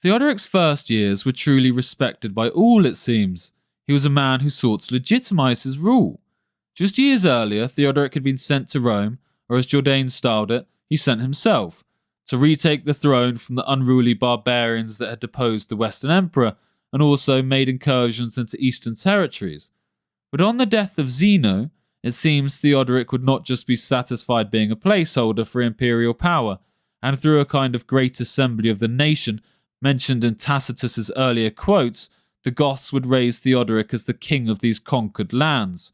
Theodoric's first years were truly respected by all, it seems. He was a man who sought to legitimize his rule. Just years earlier, Theodoric had been sent to Rome, or as Jourdain styled it, he sent himself, to retake the throne from the unruly barbarians that had deposed the Western Emperor, and also made incursions into Eastern territories. But on the death of Zeno, it seems Theodoric would not just be satisfied being a placeholder for imperial power, and through a kind of great assembly of the nation, mentioned in Tacitus's earlier quotes, the Goths would raise Theodoric as the king of these conquered lands.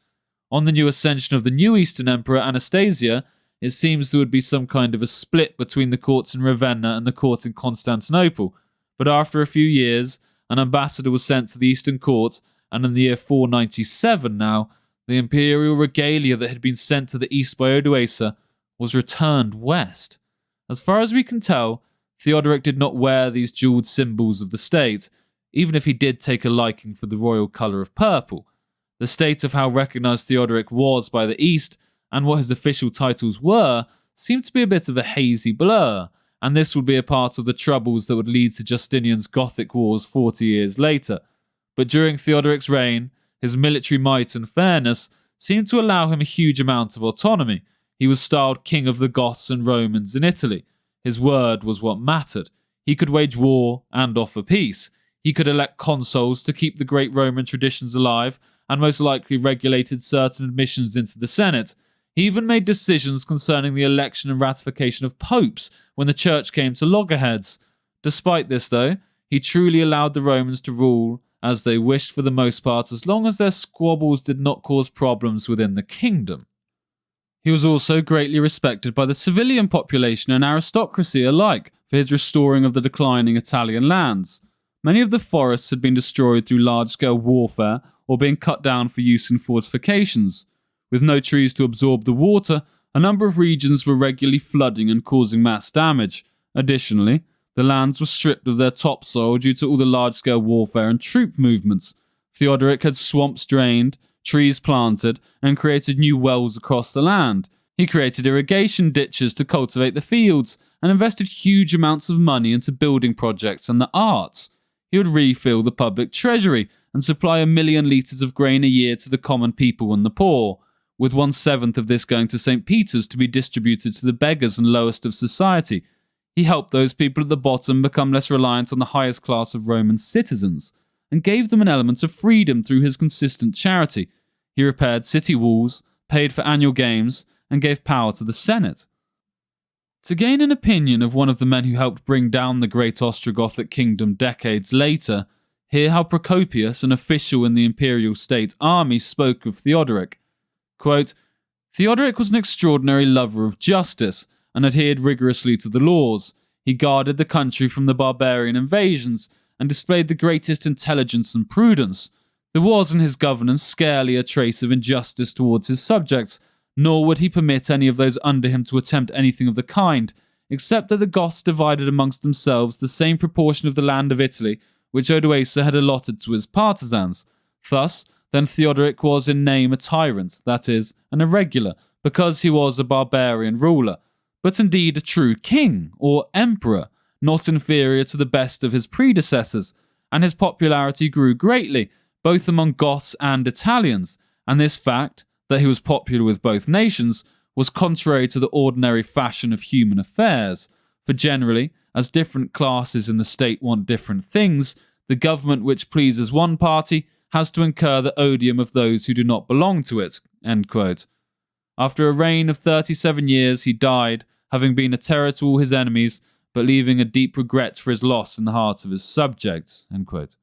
On the new ascension of the new Eastern Emperor Anastasia, it seems there would be some kind of a split between the courts in Ravenna and the court in Constantinople, but after a few years, an ambassador was sent to the Eastern Court, and in the year 497 now, the imperial regalia that had been sent to the east by Odoacer was returned west. As far as we can tell, Theodoric did not wear these jeweled symbols of the state, even if he did take a liking for the royal colour of purple. The state of how recognised Theodoric was by the East and what his official titles were seemed to be a bit of a hazy blur, and this would be a part of the troubles that would lead to Justinian's Gothic Wars 40 years later. But during Theodoric's reign, his military might and fairness seemed to allow him a huge amount of autonomy. He was styled King of the Goths and Romans in Italy. His word was what mattered. He could wage war and offer peace. He could elect consuls to keep the great Roman traditions alive, and most likely regulated certain admissions into the Senate. He even made decisions concerning the election and ratification of popes when the church came to loggerheads. Despite this, though, he truly allowed the Romans to rule as they wished for the most part, as long as their squabbles did not cause problems within the kingdom. He was also greatly respected by the civilian population and aristocracy alike for his restoring of the declining Italian lands. Many of the forests had been destroyed through large-scale warfare or being cut down for use in fortifications. With no trees to absorb the water, a number of regions were regularly flooding and causing mass damage. Additionally, the lands were stripped of their topsoil due to all the large-scale warfare and troop movements. Theodoric had swamps drained, trees planted, and created new wells across the land. He created irrigation ditches to cultivate the fields, and invested huge amounts of money into building projects and the arts. He would refill the public treasury and supply 1 million litres of grain a year to the common people and the poor, with 1/7 of this going to St. Peter's to be distributed to the beggars and lowest of society. He helped those people at the bottom become less reliant on the highest class of Roman citizens, and gave them an element of freedom through his consistent charity. He repaired city walls, paid for annual games, and gave power to the Senate. To gain an opinion of one of the men who helped bring down the great Ostrogothic kingdom decades later, hear how Procopius, an official in the imperial state army, spoke of Theodoric. Quote, "Theodoric was an extraordinary lover of justice and adhered rigorously to the laws. He guarded the country from the barbarian invasions and displayed the greatest intelligence and prudence. There was in his governance scarcely a trace of injustice towards his subjects, nor would he permit any of those under him to attempt anything of the kind, except that the Goths divided amongst themselves the same proportion of the land of Italy which Odoacer had allotted to his partisans. Thus, then Theodoric was in name a tyrant, that is, an irregular, because he was a barbarian ruler, but indeed a true king, or emperor, not inferior to the best of his predecessors, and his popularity grew greatly, both among Goths and Italians, and this fact, that he was popular with both nations, was contrary to the ordinary fashion of human affairs, for generally, as different classes in the state want different things, the government which pleases one party has to incur the odium of those who do not belong to it." End quote. After a reign of 37 years, he died, having been a terror to all his enemies, but leaving a deep regret for his loss in the hearts of his subjects. End quote.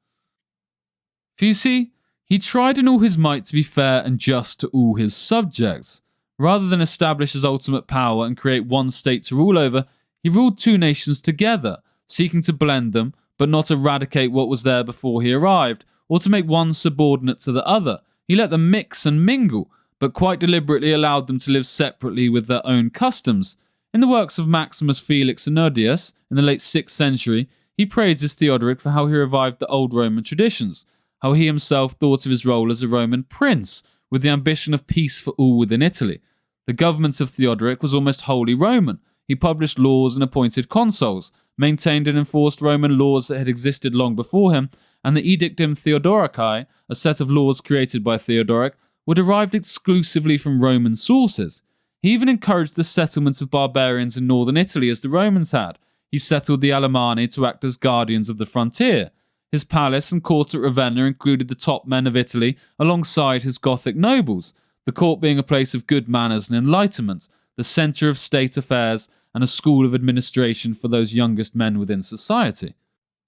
For you see, he tried in all his might to be fair and just to all his subjects. Rather than establish his ultimate power and create one state to rule over, he ruled two nations together, seeking to blend them, but not eradicate what was there before he arrived, or to make one subordinate to the other. He let them mix and mingle, but quite deliberately allowed them to live separately with their own customs. In the works of Maximus Felix Anudius, in the late 6th century, he praises Theodoric for how he revived the old Roman traditions, how he himself thought of his role as a Roman prince, with the ambition of peace for all within Italy. The government of Theodoric was almost wholly Roman. He published laws and appointed consuls, maintained and enforced Roman laws that had existed long before him, and the Edictum Theodorici, a set of laws created by Theodoric, were derived exclusively from Roman sources. He even encouraged the settlement of barbarians in northern Italy as the Romans had. He settled the Alemanni to act as guardians of the frontier. His palace and court at Ravenna included the top men of Italy alongside his Gothic nobles, the court being a place of good manners and enlightenment, the centre of state affairs, and a school of administration for those youngest men within society.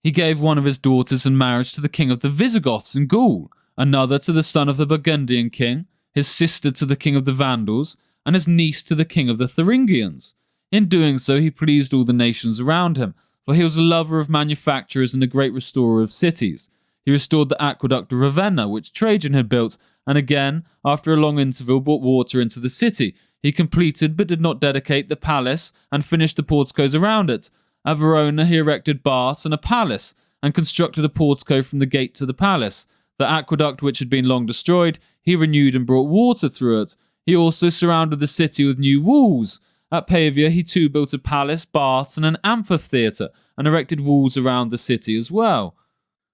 He gave one of his daughters in marriage to the king of the Visigoths in Gaul, another to the son of the Burgundian king, his sister to the king of the Vandals, and his niece to the king of the Thuringians. In doing so, he pleased all the nations around him, for he was a lover of manufacturers and a great restorer of cities. He restored the aqueduct of Ravenna, which Trajan had built, and again, after a long interval, brought water into the city. He completed but did not dedicate the palace and finished the porticos around it. At Verona, he erected baths and a palace, and constructed a portico from the gate to the palace. The aqueduct, which had been long destroyed, he renewed and brought water through it. He also surrounded the city with new walls. At Pavia, he too built a palace, baths, and an amphitheatre, and erected walls around the city as well.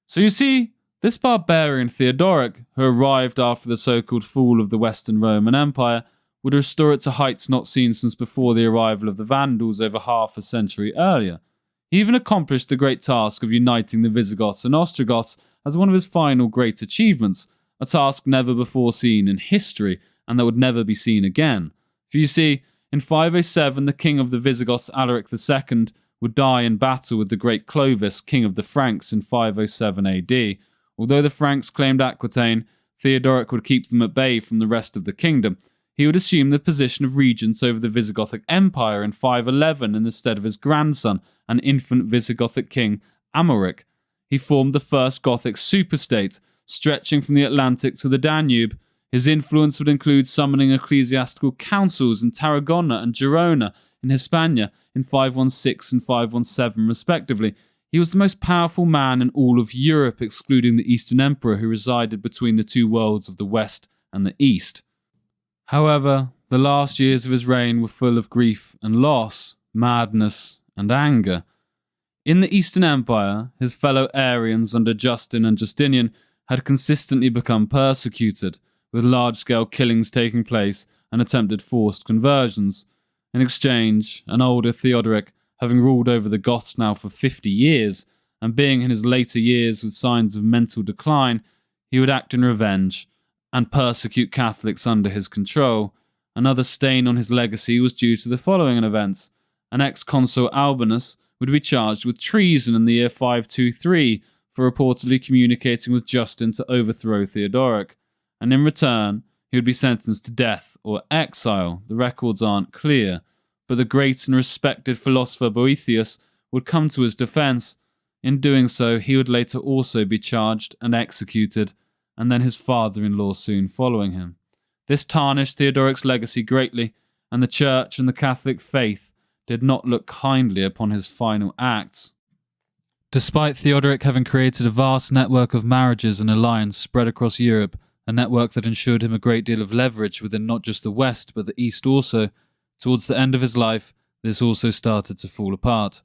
So you see, this barbarian Theodoric, who arrived after the so-called fall of the Western Roman Empire, would restore it to heights not seen since before the arrival of the Vandals over half a century earlier. He even accomplished the great task of uniting the Visigoths and Ostrogoths as one of his final great achievements, a task never before seen in history, and that would never be seen again. For you see, in 507, the king of the Visigoths, Alaric II, would die in battle with the great Clovis, king of the Franks, in 507 AD. Although the Franks claimed Aquitaine, Theodoric would keep them at bay from the rest of the kingdom. He would assume the position of regent over the Visigothic Empire in 511 in the stead of his grandson, an infant Visigothic king, Amoric. He formed the first Gothic superstate, stretching from the Atlantic to the Danube. His influence would include summoning ecclesiastical councils in Tarragona and Girona in Hispania in 516 and 517 respectively. He was the most powerful man in all of Europe, excluding the Eastern Emperor who resided between the two worlds of the West and the East. However, the last years of his reign were full of grief and loss, madness and anger. In the Eastern Empire, his fellow Arians under Justin and Justinian had consistently become persecuted, with large-scale killings taking place and attempted forced conversions. In exchange, an older Theodoric, having ruled over the Goths now for 50 years, and being in his later years with signs of mental decline, he would act in revenge and persecute Catholics under his control. Another stain on his legacy was due to the following events. An ex-consul Albinus would be charged with treason in the year 523 for reportedly communicating with Justin to overthrow Theodoric, and in return he would be sentenced to death or exile. The records aren't clear, but the great and respected philosopher Boethius would come to his defense. In doing so, he would later also be charged and executed, and then his father-in-law soon following him. This tarnished Theodoric's legacy greatly, and the Church and the Catholic faith did not look kindly upon his final acts. Despite Theodoric having created a vast network of marriages and alliances spread across Europe, a network that ensured him a great deal of leverage within not just the West but the East also, towards the end of his life, this also started to fall apart.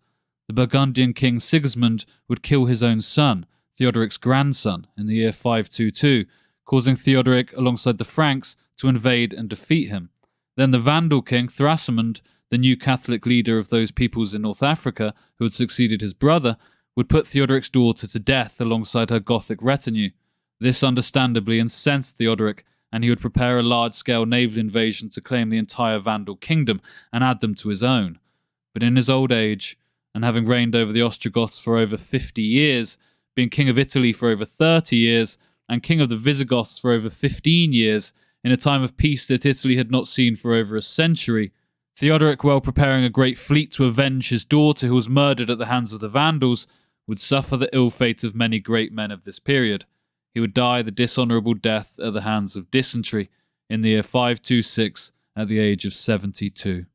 The Burgundian king Sigismund would kill his own son, Theodoric's grandson, in the year 522, causing Theodoric, alongside the Franks, to invade and defeat him. Then the Vandal king Thrasimund, the new Catholic leader of those peoples in North Africa who had succeeded his brother, would put Theodoric's daughter to death alongside her Gothic retinue. This understandably incensed Theodoric, and he would prepare a large-scale naval invasion to claim the entire Vandal kingdom and add them to his own. But in his old age, and having reigned over the Ostrogoths for over 50 years, being king of Italy for over 30 years, and king of the Visigoths for over 15 years, in a time of peace that Italy had not seen for over a century, Theodoric, while preparing a great fleet to avenge his daughter who was murdered at the hands of the Vandals, would suffer the ill fate of many great men of this period. He would die the dishonourable death at the hands of dysentery in the year 526 at the age of 72.